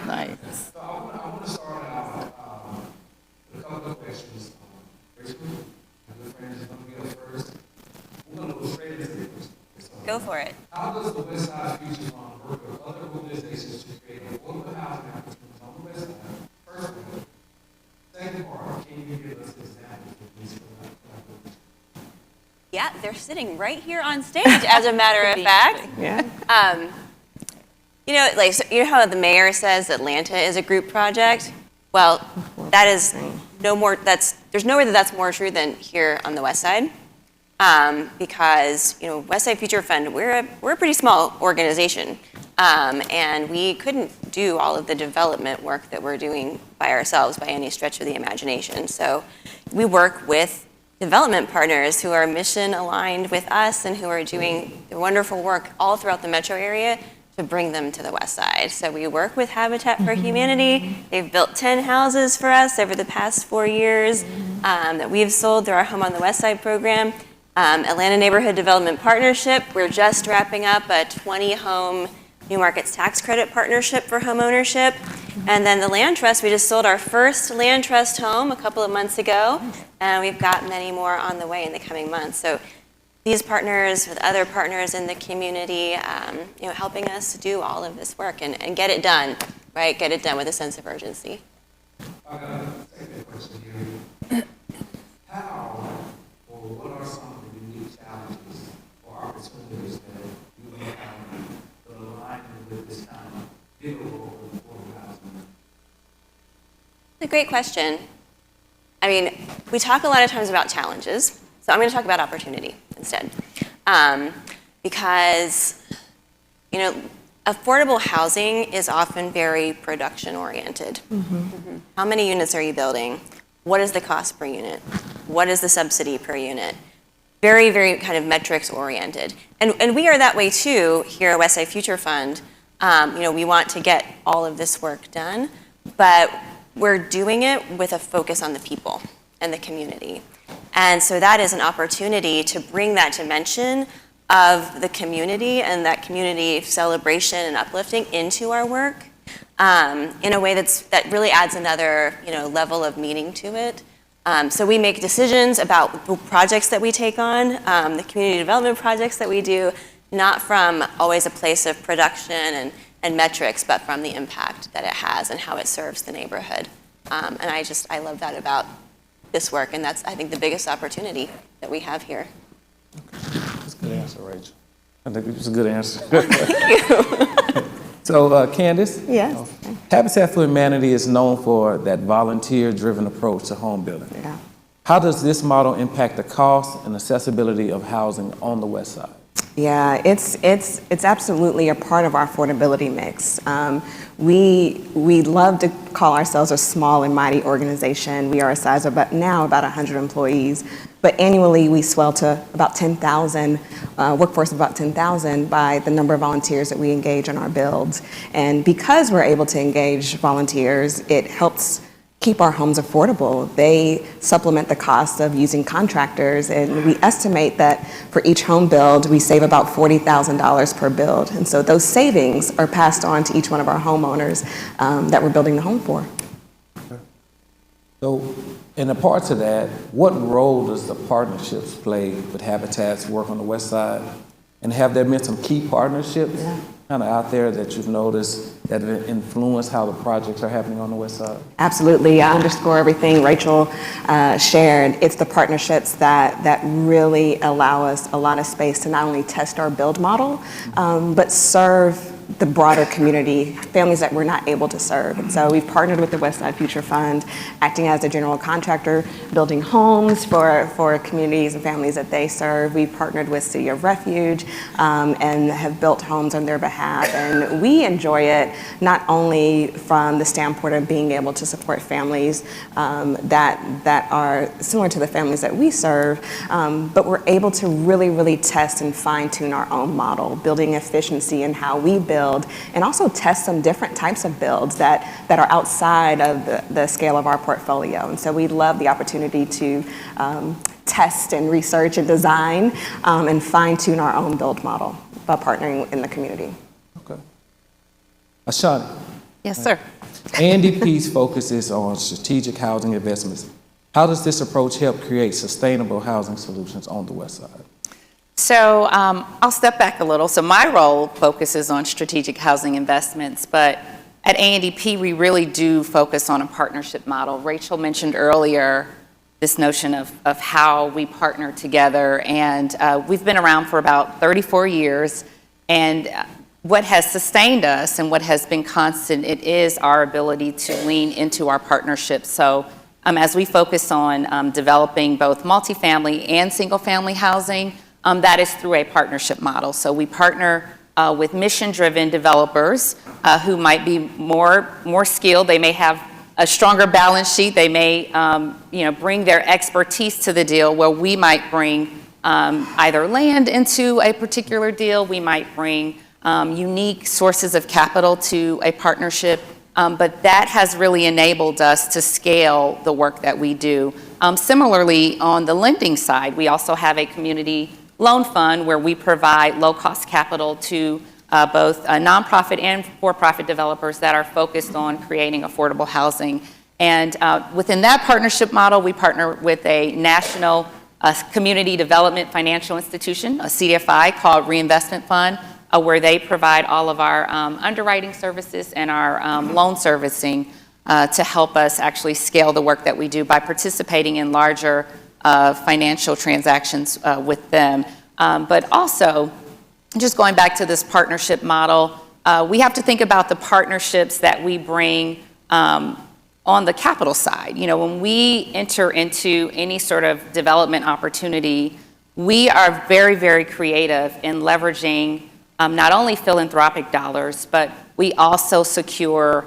Nice. So I want to start out with a couple of questions. Rachel, my good friends, I'm going to get up first. We're going to go straight into the question. Go for it. How does the Westside Future Fund work with other organizations to create affordable housing opportunities on the West Side? First one. Second part, can you give us examples of these collaborations? Yeah, they're sitting right here on stage, as a matter of fact. Yeah. You know, like, so you know how the mayor says Atlanta is a group project? Well, that is no more, there's nowhere that's more true than here on the West Side. Because, you know, Westside Future Fund, we're a pretty small organization. And we couldn't do all of the development work that we're doing by ourselves by any stretch of the imagination. So we work with development partners who are mission aligned with us and who are doing wonderful work all throughout the metro area to bring them to the West Side. So we work with Habitat for Humanity. They've built 10 houses for us over the past 4 years that we've sold through our Home on the West Side program. Atlanta Neighborhood Development Partnership, we're just wrapping up a 20-home New Markets Tax Credit Partnership for home ownership. And then the Land Trust, we just sold our first Land Trust home a couple of months ago, and we've got many more on the way in the coming months. So these partners with other partners in the community, you know, helping us do all of this work and get it done, right? Get it done with a sense of urgency. I got a second question here. How or what are some of the unique challenges or opportunities that you encounter that align with this kind of bigger role in affordable housing? It's a great question. I mean, we talk a lot of times about challenges, so I'm going to talk about opportunity instead. Because, you know, affordable housing is often very production oriented. How many units are you building? What is the cost per unit? What is the subsidy per unit? Very, very kind of metrics oriented. And we are that way too here at Westside Future Fund. You know, we want to get all of this work done, but we're doing it with a focus on the people and the community. And so that is an opportunity to bring that dimension of the community and that community celebration and uplifting into our work in a way that really adds another, you know, level of meaning to it. So we make decisions about the projects that we take on, the community development projects that we do, not from always a place of production and metrics, but from the impact that it has and how it serves the neighborhood. And I love that about this work, and that's, I think, the biggest opportunity that we have here. That's a good answer, Rachel. I think it was a good answer. Thank you. So, Candice? Yes. Habitat for Humanity is known for that volunteer-driven approach to home building. Yeah. How does this model impact the cost and accessibility of housing on the West Side? Yeah, it's absolutely a part of our affordability mix. We love to call ourselves a small and mighty organization. We are a size of about 100 employees, but annually we swell to about 10,000, workforce of about 10,000 by the number of volunteers that we engage in our builds. And because we're able to engage volunteers, it helps keep our homes affordable. They supplement the cost of using contractors, and we estimate that for each home build, we save about $40,000 per build. And so those savings are passed on to each one of our homeowners that we're building the home for. So, in the parts of that, what role does the partnerships play with Habitat's work on the West Side? And have there been some key partnerships kind of out there that you've noticed that have influenced how the projects are happening on the West Side? Absolutely. I underscore everything Rachel shared. It's the partnerships that really allow us a lot of space to not only test our build model, but serve the broader community, families that we're not able to serve. And so we've partnered with the Westside Future Fund, acting as a general contractor, building homes for communities and families that they serve. We've partnered with City of Refuge and have built homes on their behalf. And we enjoy it not only from the standpoint of being able to support families that are similar to the families that we serve, but we're able to really test and fine tune our own model, building efficiency in how we build, and also test some different types of builds that are outside of the scale of our portfolio. And so we love the opportunity to test and research and design and fine tune our own build model by partnering in the community. Okay. Ashani. Yes, sir. ANDP's focus is on strategic housing investments. How does this approach help create sustainable housing solutions on the West Side? So I'll step back a little. So my role focuses on strategic housing investments, but at ANDP, we really do focus on a partnership model. Rachel mentioned earlier this notion of how we partner together, and we've been around for about 34 years, and what has sustained us and what has been constant, it is our ability to lean into our partnerships. So as we focus on developing both multifamily and single-family housing, that is through a partnership model. So we partner with mission-driven developers who might be more skilled. They may have a stronger balance sheet. They may bring their expertise to the deal, where we might bring either land into a particular deal. We might bring unique sources of capital to a partnership. But that has really enabled us to scale the work that we do. Similarly, on the lending side, we also have a community loan fund where we provide low-cost capital to both nonprofit and for-profit developers that are focused on creating affordable housing. And within that partnership model, we partner with a national community development financial institution, a CDFI, called Reinvestment Fund, where they provide all of our underwriting services and our loan servicing to help us actually scale the work that we do by participating in larger financial transactions with them. But also, just going back to this partnership model, we have to think about the partnerships that we bring on the capital side. You know, when we enter into any sort of development opportunity, we are very creative in leveraging not only philanthropic dollars, but we also secure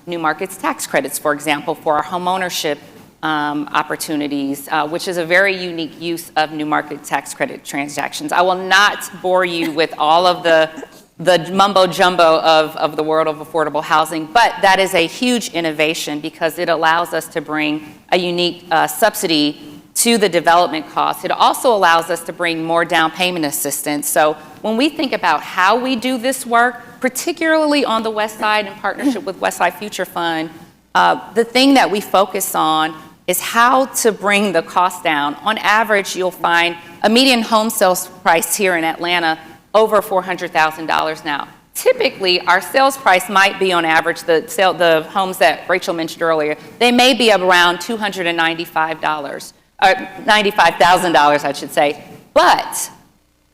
New Markets tax credits, for example, for our homeownership opportunities, which is a very unique use of New Market tax credit transactions. I will not bore you with all of the mumbo jumbo of the world of affordable housing, but that is a huge innovation because it allows us to bring a unique subsidy to the development costs. It also allows us to bring more down payment assistance. So when we think about how we do this work, particularly on the West Side in partnership with Westside Future Fund, the thing that we focus on is how to bring the cost down. On average, you'll find a median home sales price here in Atlanta over $400,000 now. Typically, our sales price might be on average, the homes that Rachel mentioned earlier, they may be around $295. $95,000, I should say. But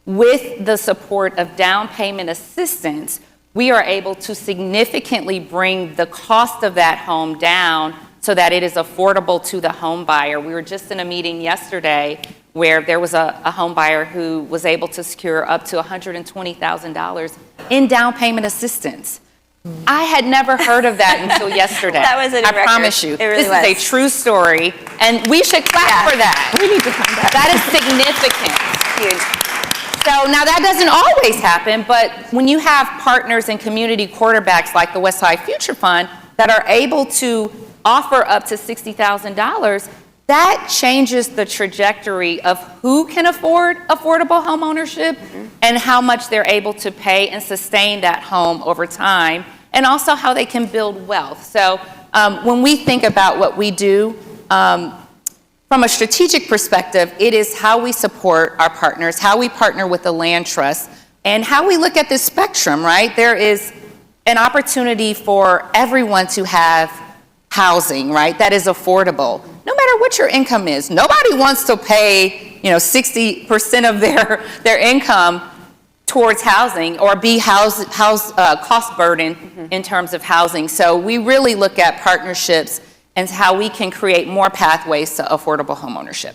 with the support of down payment assistance, we are able to significantly bring the cost of that home down so that it is affordable to the home buyer. We were just in a meeting yesterday where there was a home buyer who was able to secure up to $120,000 in down payment assistance. I had never heard of that until yesterday. That was a I record. promise you. It really this was. is a true story, and we should clap for that. We need to find that. That is significant. Huge. So now that doesn't always happen, but when you have partners and community quarterbacks like the Westside Future Fund that are able to offer up to $60,000, that changes the trajectory of who can afford affordable home ownership and how much they're able to pay and sustain that home over time, and also how they can build wealth. So when we think about what we do, from a strategic perspective, it is how we support our partners, how we partner with the land trust, and how we look at this spectrum, right? There is an opportunity for everyone to have housing, right, that is affordable, no matter what your income is. Nobody wants to pay, 60% of their income towards housing or be cost burden in terms of housing. So we really look at partnerships and how we can create more pathways to affordable homeownership.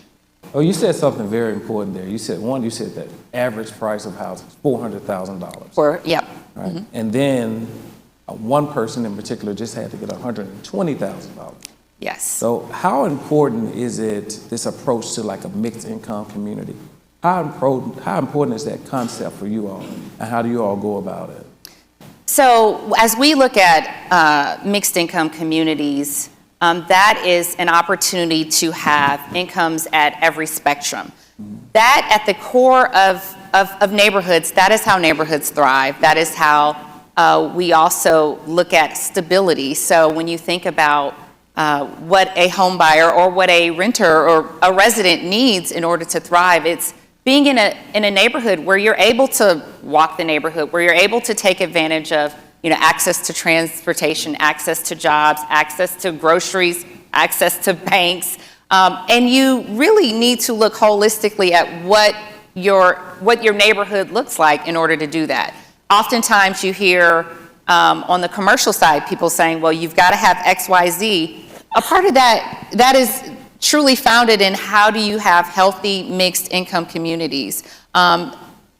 Oh, you said something very important there. You said that average price of housing is $400,000. Yep. Right? And then one person in particular just had to get $120,000. Yes. So how important is it, this approach to like a mixed income community? How important is that concept for you all, and how do you all go about it? So as we look at mixed income communities, that is an opportunity to have incomes at every spectrum. That at the core of neighborhoods, that is how neighborhoods thrive. That is how we also look at stability. So when you think about what a home buyer or what a renter or a resident needs in order to thrive, it's being in a neighborhood where you're able to walk the neighborhood, where you're able to take advantage of access to transportation, access to jobs, access to groceries, access to banks. And you really need to look holistically at what your neighborhood looks like in order to do that. Oftentimes you hear on the commercial side people saying, well, you've got to have X, Y, Z. A part of that is truly founded in how do you have healthy mixed income communities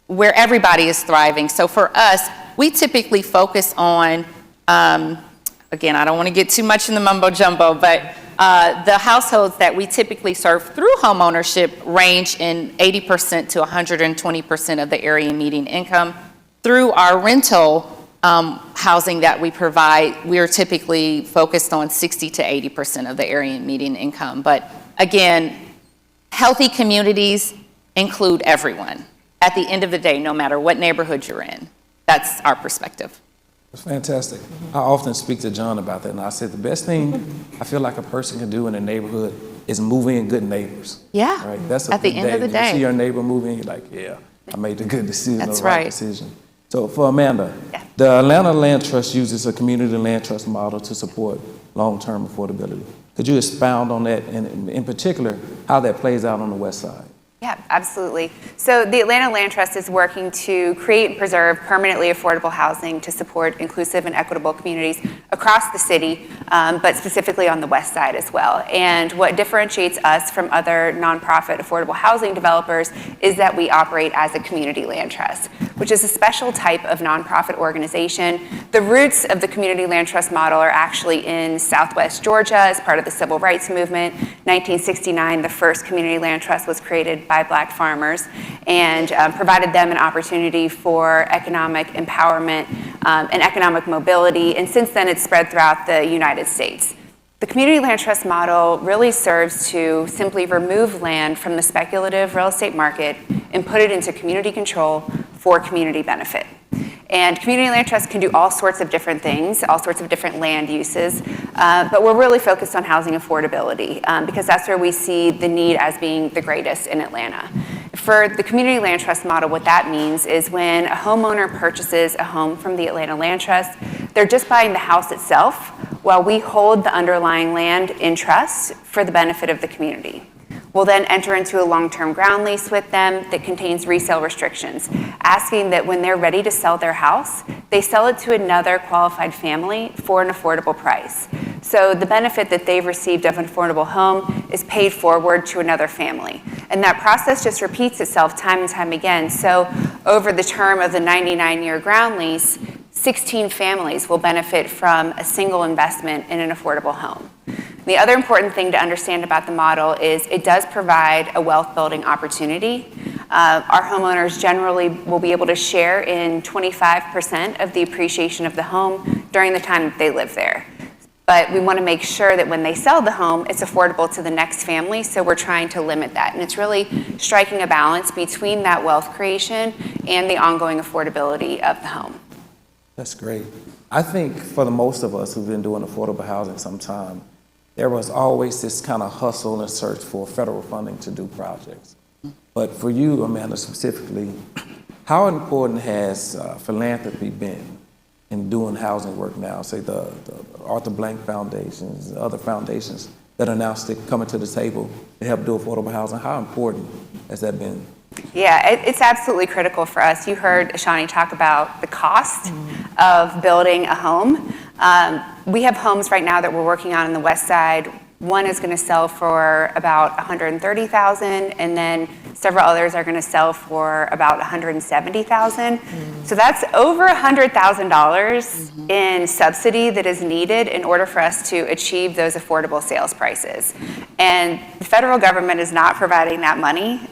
where everybody is thriving. So for us, we typically focus on, again, I don't want to get too much in the mumbo jumbo, but the households that we typically serve through homeownership range in 80% to 120% of the area median income. Through our rental housing that we provide, we are typically focused on 60 to 80% of the area median income. But again, healthy communities include everyone. At the end of the day, no matter what neighborhood you're in. That's our perspective. That's fantastic. I often speak to John about that, and I said the best thing I feel like a person can do in a neighborhood is move in good neighbors. Yeah. Right. That's at the end of the day. You see your neighbor move in, you're like, yeah, I made the good decision. That's the right right. decision. So for Amanda, the Atlanta Land Trust uses a community land trust model to support long-term affordability. Could you expound on that, and in particular, how that plays out on the West Side? Yeah, absolutely. So the Atlanta Land Trust is working to create and preserve permanently affordable housing to support inclusive and equitable communities across the city, but specifically on the West Side as well. And what differentiates us from other nonprofit affordable housing developers is that we operate as a community land trust, which is a special type of nonprofit organization. The roots of the community land trust model are actually in Southwest Georgia as part of the civil rights movement. 1969, the first community land trust was created by Black farmers and provided them an opportunity for economic empowerment and economic mobility. And since then, it's spread throughout the United States. The community land trust model really serves to simply remove land from the speculative real estate market and put it into community control for community benefit. And community land trusts can do all sorts of different things, all sorts of different land uses, but we're really focused on housing affordability because that's where we see the need as being the greatest in Atlanta. For the community land trust model, what that means is when a homeowner purchases a home from the Atlanta Land Trust, they're just buying the house itself while we hold the underlying land in trust for the benefit of the community. We'll then enter into a long-term ground lease with them that contains resale restrictions, asking that when they're ready to sell their house, they sell it to another qualified family for an affordable price. So the benefit that they've received of an affordable home is paid forward to another family. And that process just repeats itself time and time again. So over the term of the 99-year ground lease, 16 families will benefit from a single investment in an affordable home. The other important thing to understand about the model is it does provide a wealth building opportunity. Our homeowners generally will be able to share in 25% of the appreciation of the home during the time that they live there. But we want to make sure that when they sell the home, it's affordable to the next family, so we're trying to limit that. And it's really striking a balance between that wealth creation and the ongoing affordability of the home. That's great. I think for the most of us who've been doing affordable housing some time, there was always this kind of hustle and search for federal funding to do projects. But for you, Amanda, specifically, how important has philanthropy been in doing housing work now? Say the Arthur Blank Foundations, other foundations that are now coming to the table to help do affordable housing. How important has that been? Yeah, it's absolutely critical for us. You heard Ashani talk about the cost of building a home. We have homes right now that we're working on the west side. One is going to sell for about $130,000, and then several others are going to sell for about $170,000. So that's over $100,000 in subsidy that is needed in order for us to achieve those affordable sales prices. And the federal government is not providing that money.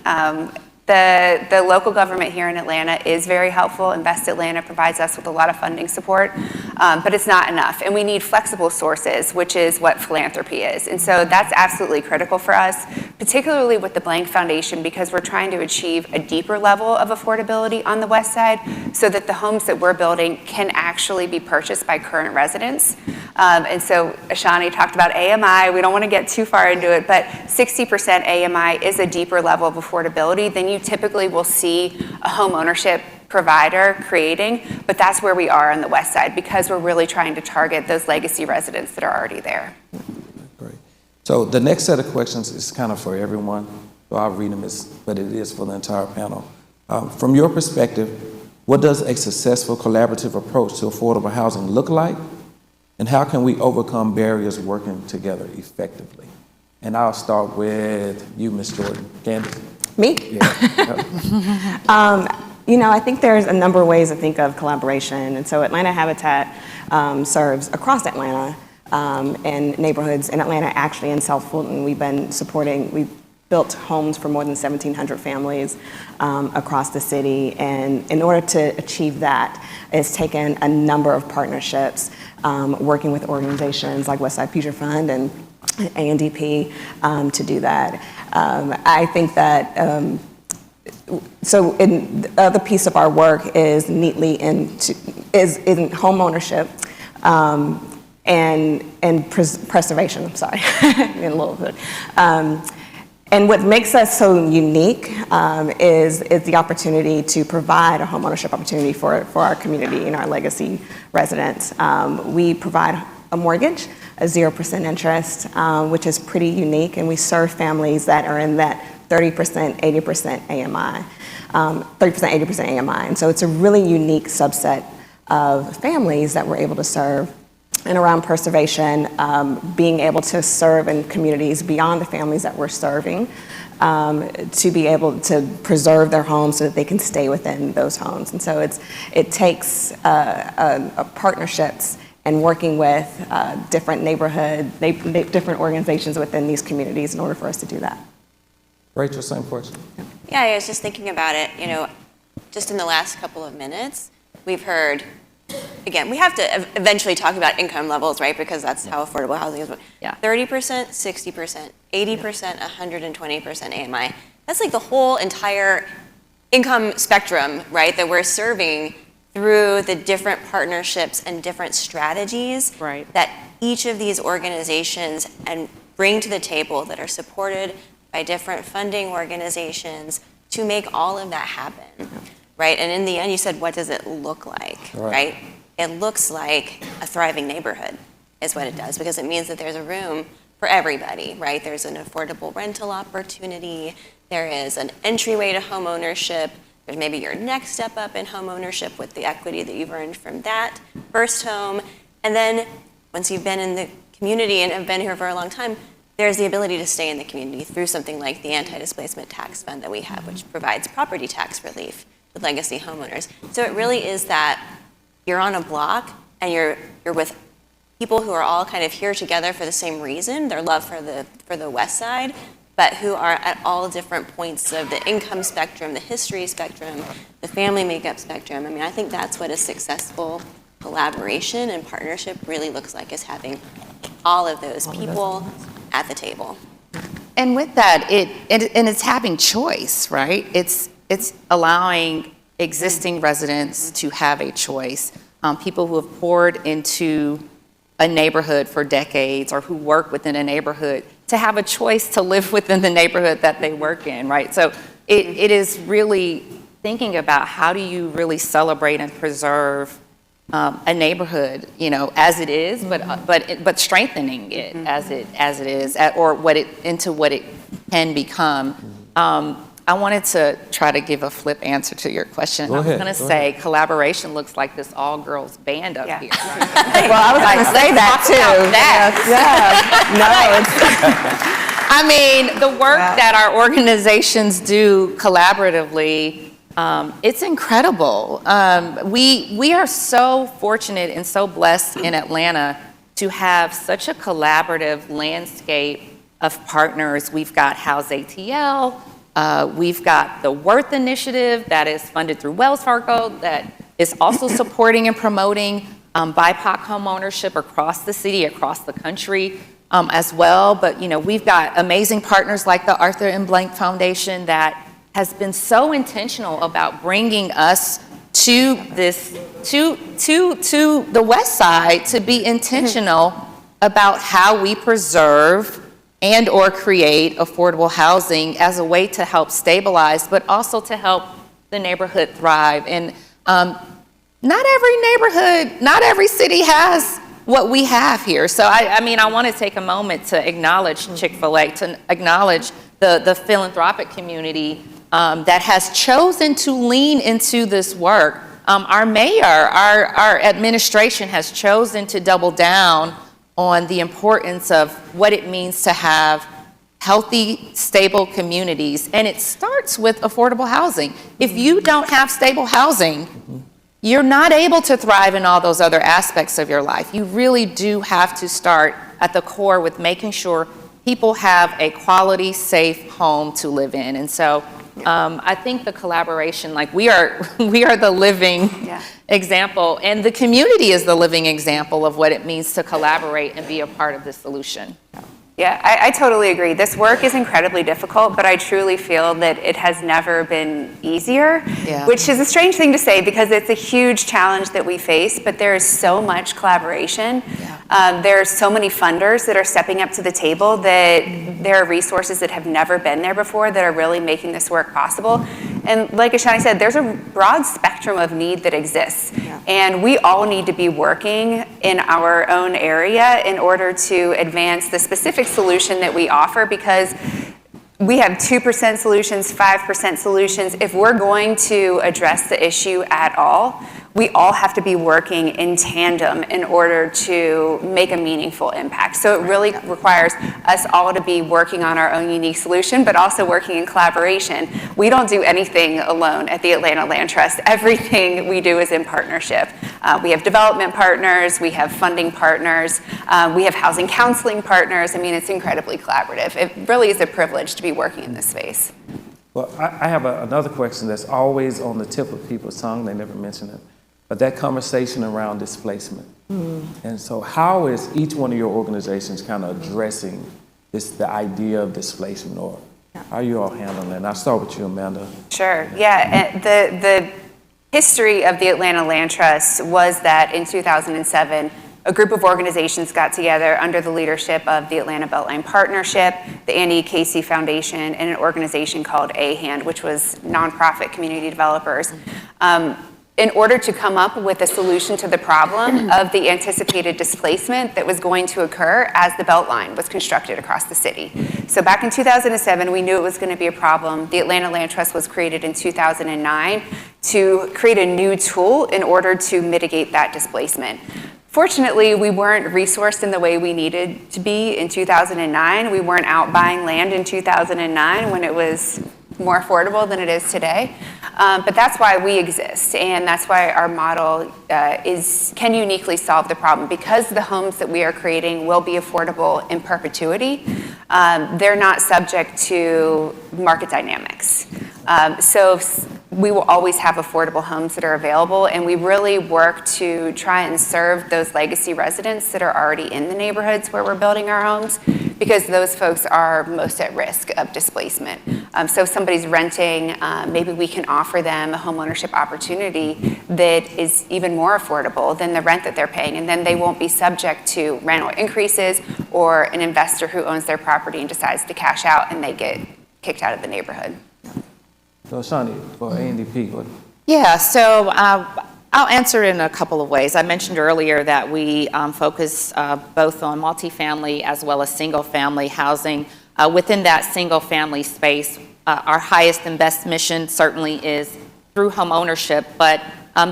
The local government here in Atlanta is very helpful. Invest Atlanta provides us with a lot of funding support, but it's not enough. And we need flexible sources, which is what philanthropy is. And so that's absolutely critical for us, particularly with the Blank Foundation, because we're trying to achieve a deeper level of affordability on the west side so that the homes that we're building can actually be purchased by current residents. And so Ashani talked about AMI. We don't want to get too far into it, but 60% AMI is a deeper level of affordability than you typically will see a home ownership provider creating, but that's where we are on the west side because we're really trying to target those legacy residents that are already there. Great. So the next set of questions is kind of for everyone. So I'll read them, but it is for the entire panel. From your perspective, what does a successful collaborative approach to affordable housing look like? And how can we overcome barriers working together effectively? And I'll start with you, Ms. Jordan. Candice? Me? Yeah. I think there's a number of ways to think of collaboration. And so Atlanta Habitat serves across Atlanta and neighborhoods in Atlanta, actually in South Fulton. We've built homes for more than 1,700 families across the city. And in order to achieve that, it's taken a number of partnerships, working with organizations like Westside Future Fund and ANDP to do that. I think that, so in the other piece of our work is neatly in home ownership and preservation, I'm sorry, in a little bit. And what makes us so unique is the opportunity to provide a homeownership opportunity for our community and our legacy residents. We provide a mortgage, a 0% interest, which is pretty unique, and we serve families that are in that 30%, 80% AMI, 30%, 80% AMI. And so it's a really unique subset of families that we're able to serve. And around preservation, being able to serve in communities beyond the families that we're serving, to be able to preserve their homes so that they can stay within those homes. And so it takes partnerships and working with different different organizations within these communities in order for us to do that. Rachel, same question. Yeah, I was just thinking about it, just in the last couple of minutes, we've heard, again, we have to eventually talk about income levels, right? Because that's how affordable housing is. Yeah. 30%, 60%, 80%, 120% AMI. That's like the whole entire income spectrum, right, that we're serving through the different partnerships and different strategies that each of these organizations and bring to the table that are supported by different funding organizations to make all of that happen, right? And in the end, you said, what does it look like, right? It looks like a thriving neighborhood is what it does, because it means that there's a room for everybody, right? There's an affordable rental opportunity. There is an entryway to home ownership. There's maybe your next step up in home ownership with the equity that you've earned from that first home. And then once you've been in the community and have been here for a long time, there's the ability to stay in the community through something like the anti-displacement tax fund that we have, which provides property tax relief with legacy homeowners. So it really is that you're on a block and you're with people who are all kind of here together for the same reason, their love for the West Side, but who are at all different points of the income spectrum, the history spectrum, the family makeup spectrum. I mean, I think that's what a successful collaboration and partnership really looks like, is having all of those people at the table. And with that, it's having choice, right? It's allowing existing residents to have a choice. People who have poured into a neighborhood for decades or who work within a neighborhood to have a choice to live within the neighborhood that they work in, right? So it is really thinking about how do you really celebrate and preserve a neighborhood, as it is, but strengthening it as it is, or into what it can become. I wanted to try to give a flip answer to your question. Go I was ahead, going to go say collaboration looks like this all-girls band up here. Well, I was going to say that too. I mean, the work that our organizations do collaboratively, it's incredible. We are so fortunate and so blessed in Atlanta to have such a collaborative landscape of partners. We've got House ATL. We've got the Worth Initiative that is funded through Wells Fargo that is also supporting and promoting BIPOC home ownership across the city, across the country as well. But we've got amazing partners like the Arthur M. Blank Foundation that has been so intentional about bringing us to the West Side to be intentional about how we preserve and or create affordable housing as a way to help stabilize, but also to help the neighborhood thrive. And not every neighborhood, not every city has what we have here. So I want to take a moment to acknowledge Chick-fil-A, to acknowledge the philanthropic community that has chosen to lean into this work. Our mayor, our administration has chosen to double down on the importance of what it means to have healthy, stable communities. And it starts with affordable housing. If you don't have stable housing, you're not able to thrive in all those other aspects of your life. You really do have to start at the core with making sure people have a quality, safe home to live in. And so I think the collaboration, we are the living example, and the community is the living example of what it means to collaborate and be a part of the solution. Yeah, I totally agree. This work is incredibly difficult, but I truly feel that it has never been easier, which is a strange thing to say because it's a huge challenge that we face, but there is so much collaboration. There are so many funders that are stepping up to the table, that there are resources that have never been there before that are really making this work possible. And like Ashani said, there's a broad spectrum of need that exists. And we all need to be working in our own area in order to advance the specific solution that we offer, because we have 2% solutions, 5% solutions. If we're going to address the issue at all, we all have to be working in tandem in order to make a meaningful impact. So it really requires us all to be working on our own unique solution, but also working in collaboration. We don't do anything alone at the Atlanta Land Trust. Everything we do is in partnership. We have development partners, we have funding partners, we have housing counseling partners. I mean, it's incredibly collaborative. It really is a privilege to be working in this space. Well, I have another question that's always on the tip of people's tongue. They never mention it. But that conversation around displacement. And so how is each one of your organizations kind of addressing the idea of displacement, or how are you all handling that? And I'll start with you, Amanda. Sure, yeah. The history of the Atlanta Land Trust was that in 2007, a group of organizations got together under the leadership of the Atlanta Beltline Partnership, the Annie Casey Foundation, and an organization called AHAND, which was nonprofit community developers, in order to come up with a solution to the problem of the anticipated displacement that was going to occur as the Beltline was constructed across the city. So back in 2007, we knew it was going to be a problem. The Atlanta Land Trust was created in 2009 to create a new tool in order to mitigate that displacement. Unfortunately, we weren't resourced in the way we needed to be in 2009. We weren't out buying land in 2009 when it was more affordable than it is today. But that's why we exist, and that's why our model can uniquely solve the problem. Because the homes that we are creating will be affordable in perpetuity, they're not subject to market dynamics. So we will always have affordable homes that are available, and we really work to try and serve those legacy residents that are already in the neighborhoods where we're building our homes, because those folks are most at risk of displacement. So if somebody's renting, maybe we can offer them a homeownership opportunity that is even more affordable than the rent that they're paying, and then they won't be subject to rental increases or an investor who owns their property and decides to cash out and they get kicked out of the neighborhood. So Ashani, for ANDP, what? Yeah, so I'll answer it in a couple of ways. I mentioned earlier that we focus both on multifamily as well as single-family housing. Within that single-family space, our highest and best mission certainly is through home ownership. But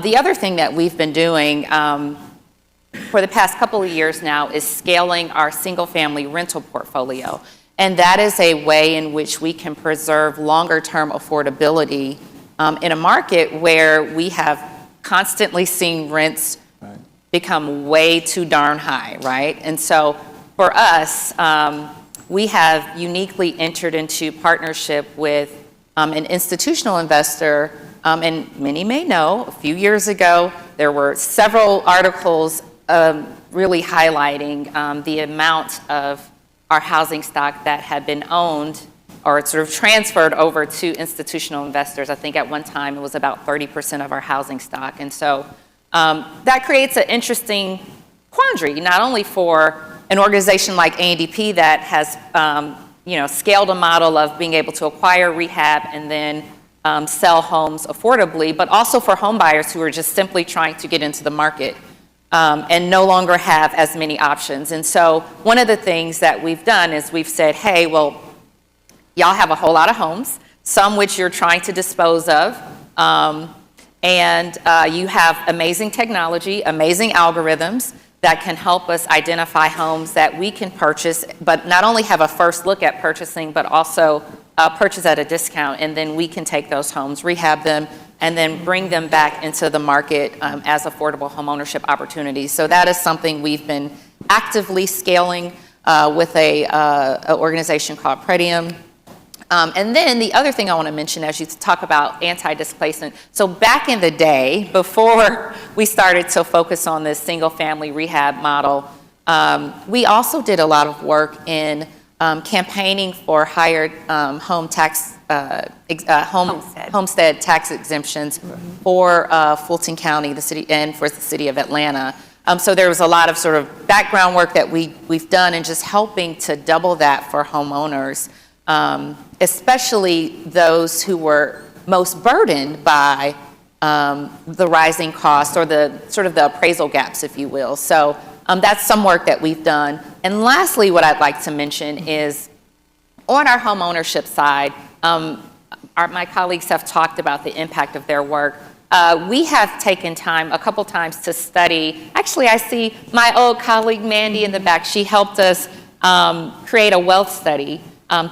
the other thing that we've been doing for the past couple of years now is scaling our single-family rental portfolio. And that is a way in which we can preserve longer-term affordability in a market where we have constantly seen rents become way too darn high, right? And so for us, we have uniquely entered into partnership with an institutional investor, and many may know, a few years ago, there were several articles really highlighting the amount of our housing stock that had been owned or sort of transferred over to institutional investors. I think at one time it was about 30% of our housing stock. And so that creates an interesting quandary, not only for an organization like ANDP that has scaled a model of being able to acquire, rehab, and then sell homes affordably, but also for home buyers who are just simply trying to get into the market and no longer have as many options. And so one of the things that we've done is we've said, hey, well, y'all have a whole lot of homes, some which you're trying to dispose of, and you have amazing technology, amazing algorithms that can help us identify homes that we can purchase, but not only have a first look at purchasing, but also purchase at a discount, and then we can take those homes, rehab them, and then bring them back into the market as affordable homeownership opportunities. So that is something we've been actively scaling with an organization called Pretium. And then the other thing I want to mention as you talk about anti-displacement, so back in the day, before we started to focus on this single-family rehab model, we also did a lot of work in campaigning for higher homestead tax exemptions for Fulton County, the city, and for the city of Atlanta. So there was a lot of sort of background work that we've done in just helping to double that for homeowners, especially those who were most burdened by the rising costs or the sort of the appraisal gaps, if you will. So that's some work that we've done. And lastly, what I'd like to mention is on our home ownership side, my colleagues have talked about the impact of their work. We have taken time a couple times to study. Actually, I see my old colleague Mandy in the back. She helped us create a wealth study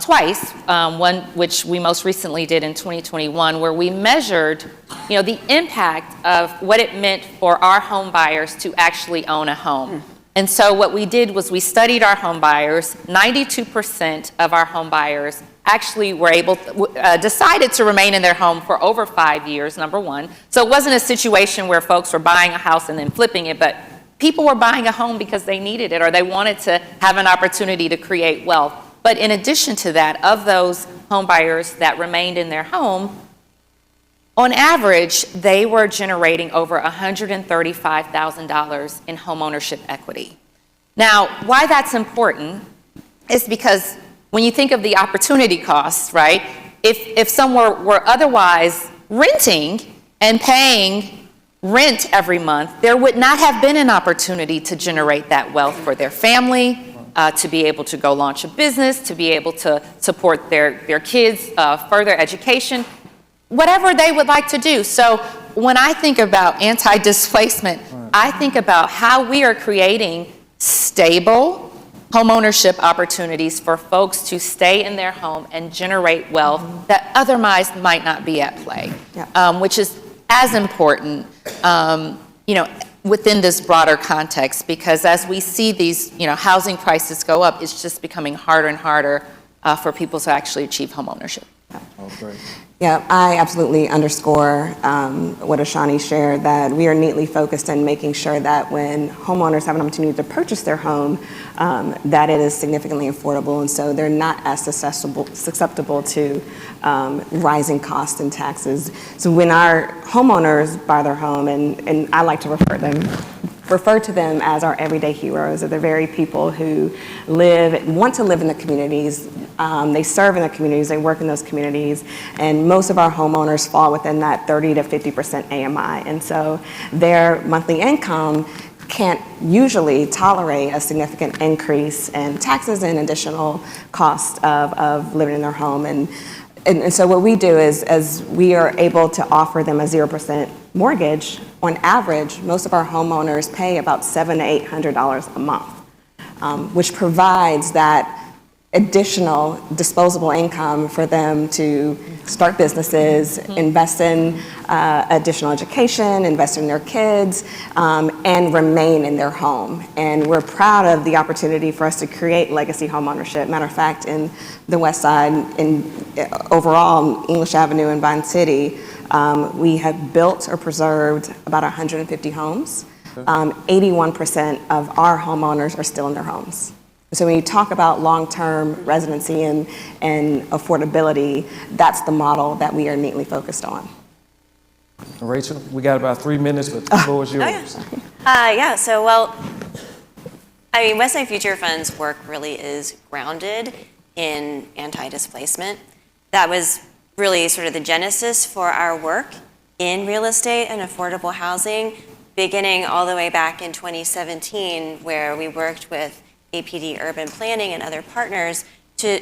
twice, one which we most recently did in 2021, where we measured, the impact of what it meant for our home buyers to actually own a home. And so what we did was we studied our home buyers. 92% of our home buyers actually were decided to remain in their home for over 5 years, number one. So it wasn't a situation where folks were buying a house and then flipping it, but people were buying a home because they needed it or they wanted to have an opportunity to create wealth. But in addition to that, of those home buyers that remained in their home, on average, they were generating over $135,000 in homeownership equity. Now, why that's important is because when you think of the opportunity costs, right? If someone were otherwise renting and paying rent every month, there would not have been an opportunity to generate that wealth for their family, to be able to go launch a business, to be able to support their kids' further education, whatever they would like to do. So when I think about anti-displacement, I think about how we are creating stable homeownership opportunities for folks to stay in their home and generate wealth that otherwise might not be at play, which is as important, within this broader context, because as we see these, housing prices go up, it's just becoming harder and harder for people to actually achieve homeownership. Oh, great. Yeah, I absolutely underscore what Ashani shared, that we are neatly focused in making sure that when homeowners have an opportunity to purchase their home, that it is significantly affordable, and so they're not as susceptible to rising costs and taxes. So when our homeowners buy their home, and I like to refer to them as our everyday heroes, are the very people who want to live in the communities. They serve in the communities, they work in those communities, and most of our homeowners fall within that 30 to 50% AMI. And so their monthly income can't usually tolerate a significant increase in taxes and additional cost of living in their home. And so what we do is, as we are able to offer them a 0% mortgage, on average, most of our homeowners pay about $700 to $800 a month, which provides that additional disposable income for them to start businesses, invest in additional education, invest in their kids, and remain in their home. And we're proud of the opportunity for us to create legacy homeownership. Matter of fact, in the West Side, overall, English Avenue in Vine City, we have built or preserved about 150 homes. 81% of our homeowners are still in their homes. So when you talk about long-term residency and affordability, that's the model that we are neatly focused on. Rachel, we got about 3 minutes, but the floor is yours. Westside Future Fund's work really is grounded in anti-displacement. That was really sort of the genesis for our work in real estate and affordable housing, beginning all the way back in 2017, where we worked with APD Urban Planning and other partners to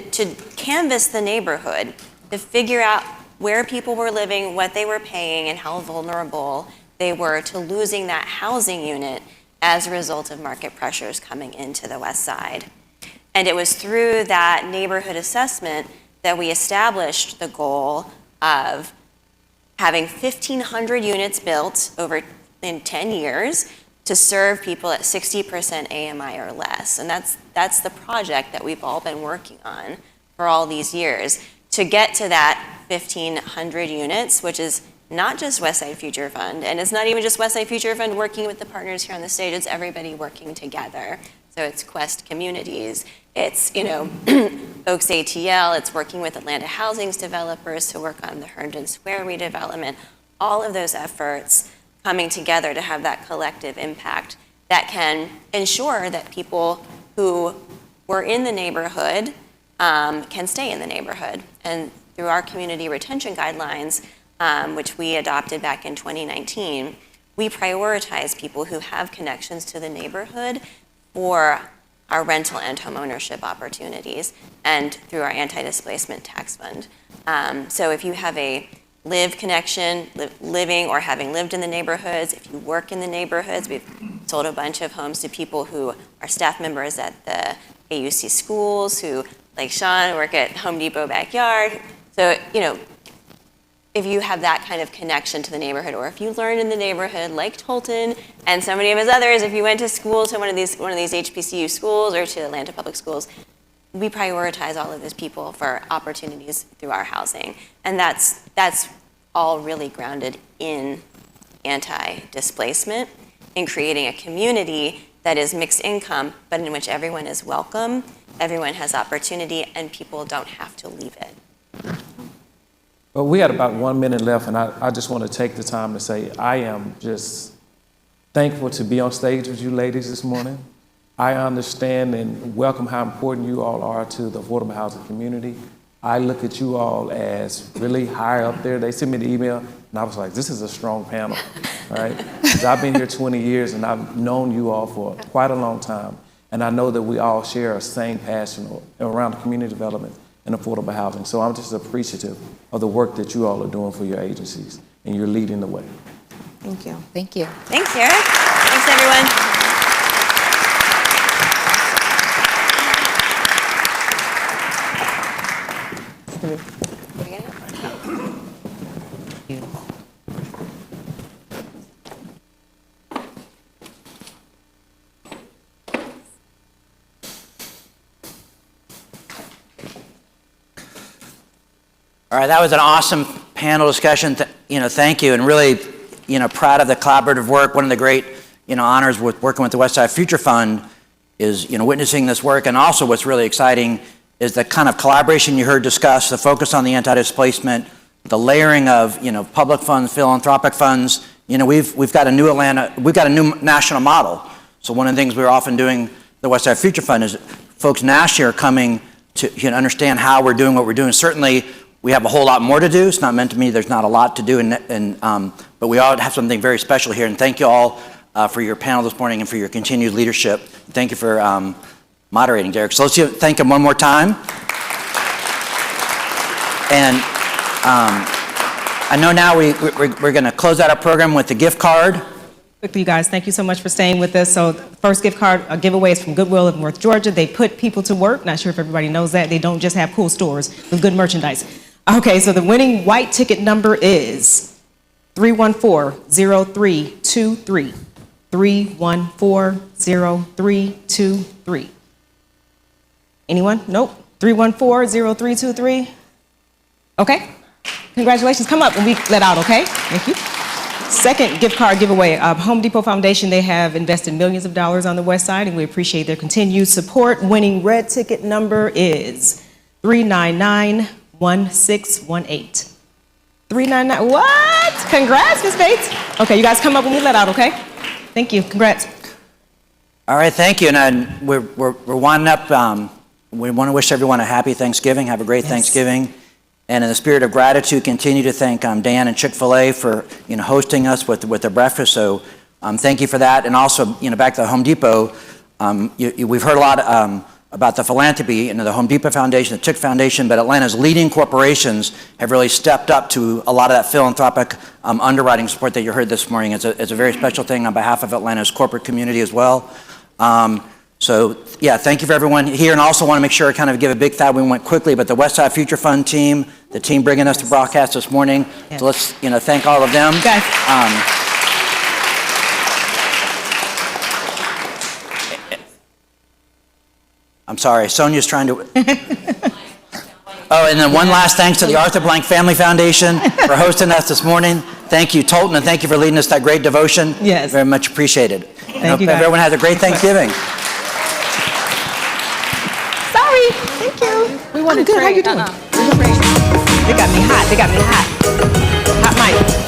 canvass the neighborhood, to figure out where people were living, what they were paying, and how vulnerable they were to losing that housing unit as a result of market pressures coming into the West Side. And it was through that neighborhood assessment that we established the goal of having 1,500 units built in 10 years to serve people at 60% AMI or less. And that's the project that we've all been working on for all these years, to get to that 1,500 units, which is not just Westside Future Fund, and it's not even just Westside Future Fund working with the partners here on the stage, it's everybody working together. So it's Quest Communities, it's Oaks ATL, it's working with Atlanta Housing's developers to work on the Herndon Square redevelopment, all of those efforts coming together to have that collective impact that can ensure that people who were in the neighborhood can stay in the neighborhood. And through our community retention guidelines, which we adopted back in 2019, we prioritize people who have connections to the neighborhood for our rental and homeownership opportunities, and through our anti-displacement tax fund. So if you have a live connection, living or having lived in the neighborhoods, if you work in the neighborhoods, we've sold a bunch of homes to people who are staff members at the AUC schools, who, like Sean, work at Home Depot backyard. So, if you have that kind of connection to the neighborhood, or if you learn in the neighborhood, like Tolton and so many of his others, if you went to school to one of these HBCU schools or to Atlanta Public Schools, we prioritize all of those people for opportunities through our housing. And that's all really grounded in anti-displacement, in creating a community that is mixed income, but in which everyone is welcome, everyone has opportunity, and people don't have to leave it. Well, we had about 1 minute left, and I just want to take the time to say I am just thankful to be on stage with you ladies this morning. I understand and welcome how important you all are to the affordable housing community. I look at you all as really high up there. They sent me the email, and I was like, this is a strong panel, all right? 'Cause I've been here 20 years, and I've known you all for quite a long time, and I know that we all share a same passion around community development and affordable housing. So I'm just appreciative of the work that you all are doing for your agencies, and you're leading the way. Thank you. Thank you. Thanks, Derrick. Thanks, Thanks, everyone. All right, that was an awesome panel discussion. Thank you, and really, proud of the collaborative work. One of the great, honors with working with the Westside Future Fund is, witnessing this work, and also what's really exciting is the kind of collaboration you heard discussed, the focus on the anti-displacement, the layering of, public funds, philanthropic funds. We've got a new national model. So one of the things we're often doing, the Westside Future Fund, is folks nationally are coming to understand how we're doing what we're doing. Certainly, we have a whole lot more to do. It's not meant to me there's not a lot to do, but we all have something very special here. And thank you all for your panel this morning and for your continued leadership. Thank you for moderating, Derrick. So let's thank him one more time. And I know now we're going to close out our program with the gift card. Quickly, you guys, thank you so much for staying with us. So the first gift card giveaway is from Goodwill of North Georgia. They put people to work. Not sure if everybody knows that. They don't just have cool stores with good merchandise. Okay, so the winning white ticket number is 314-0323. 314-0323. Anyone? Nope. 314-0323. Okay. Congratulations. Come up when we let out, okay? Thank you. Second gift card giveaway. Home Depot Foundation, they have invested millions of dollars on the West Side, and we appreciate their continued support. Winning red ticket number is 399-1618. 399, what? Congrats, Ms. Bates. Okay, you guys come up when we let out, okay? Thank you, congrats. All right, thank you. And we're winding up. We want to wish everyone a happy Thanksgiving. Have a great Thanksgiving. And in the spirit of gratitude, continue to thank Dan and Chick-fil-A for hosting us with their breakfast. So thank you for that. And also, back to the Home Depot, we've heard a lot about the philanthropy, the Home Depot Foundation, the Chick Foundation, but Atlanta's leading corporations have really stepped up to a lot of that philanthropic underwriting support that you heard this morning. It's a very special thing on behalf of Atlanta's corporate community as well. So yeah, thank you for everyone here, and also want to make sure I kind of give a big thank. We went quickly, but the Westside Future Fund team, the team bringing us the broadcast this morning. Yes. So let's thank all of them. Guys. I'm sorry, Sonia's trying to. Oh, and then one last thanks to the Arthur Blank Family Foundation for hosting us this morning. Thank you, Tolton, and thank you for leading us that great devotion. Yes. Very much apprecited. And hope everyone has a great Thanksgiving. Sorry, thank you. We want to good. How you doing? They got me hot. Hot mic.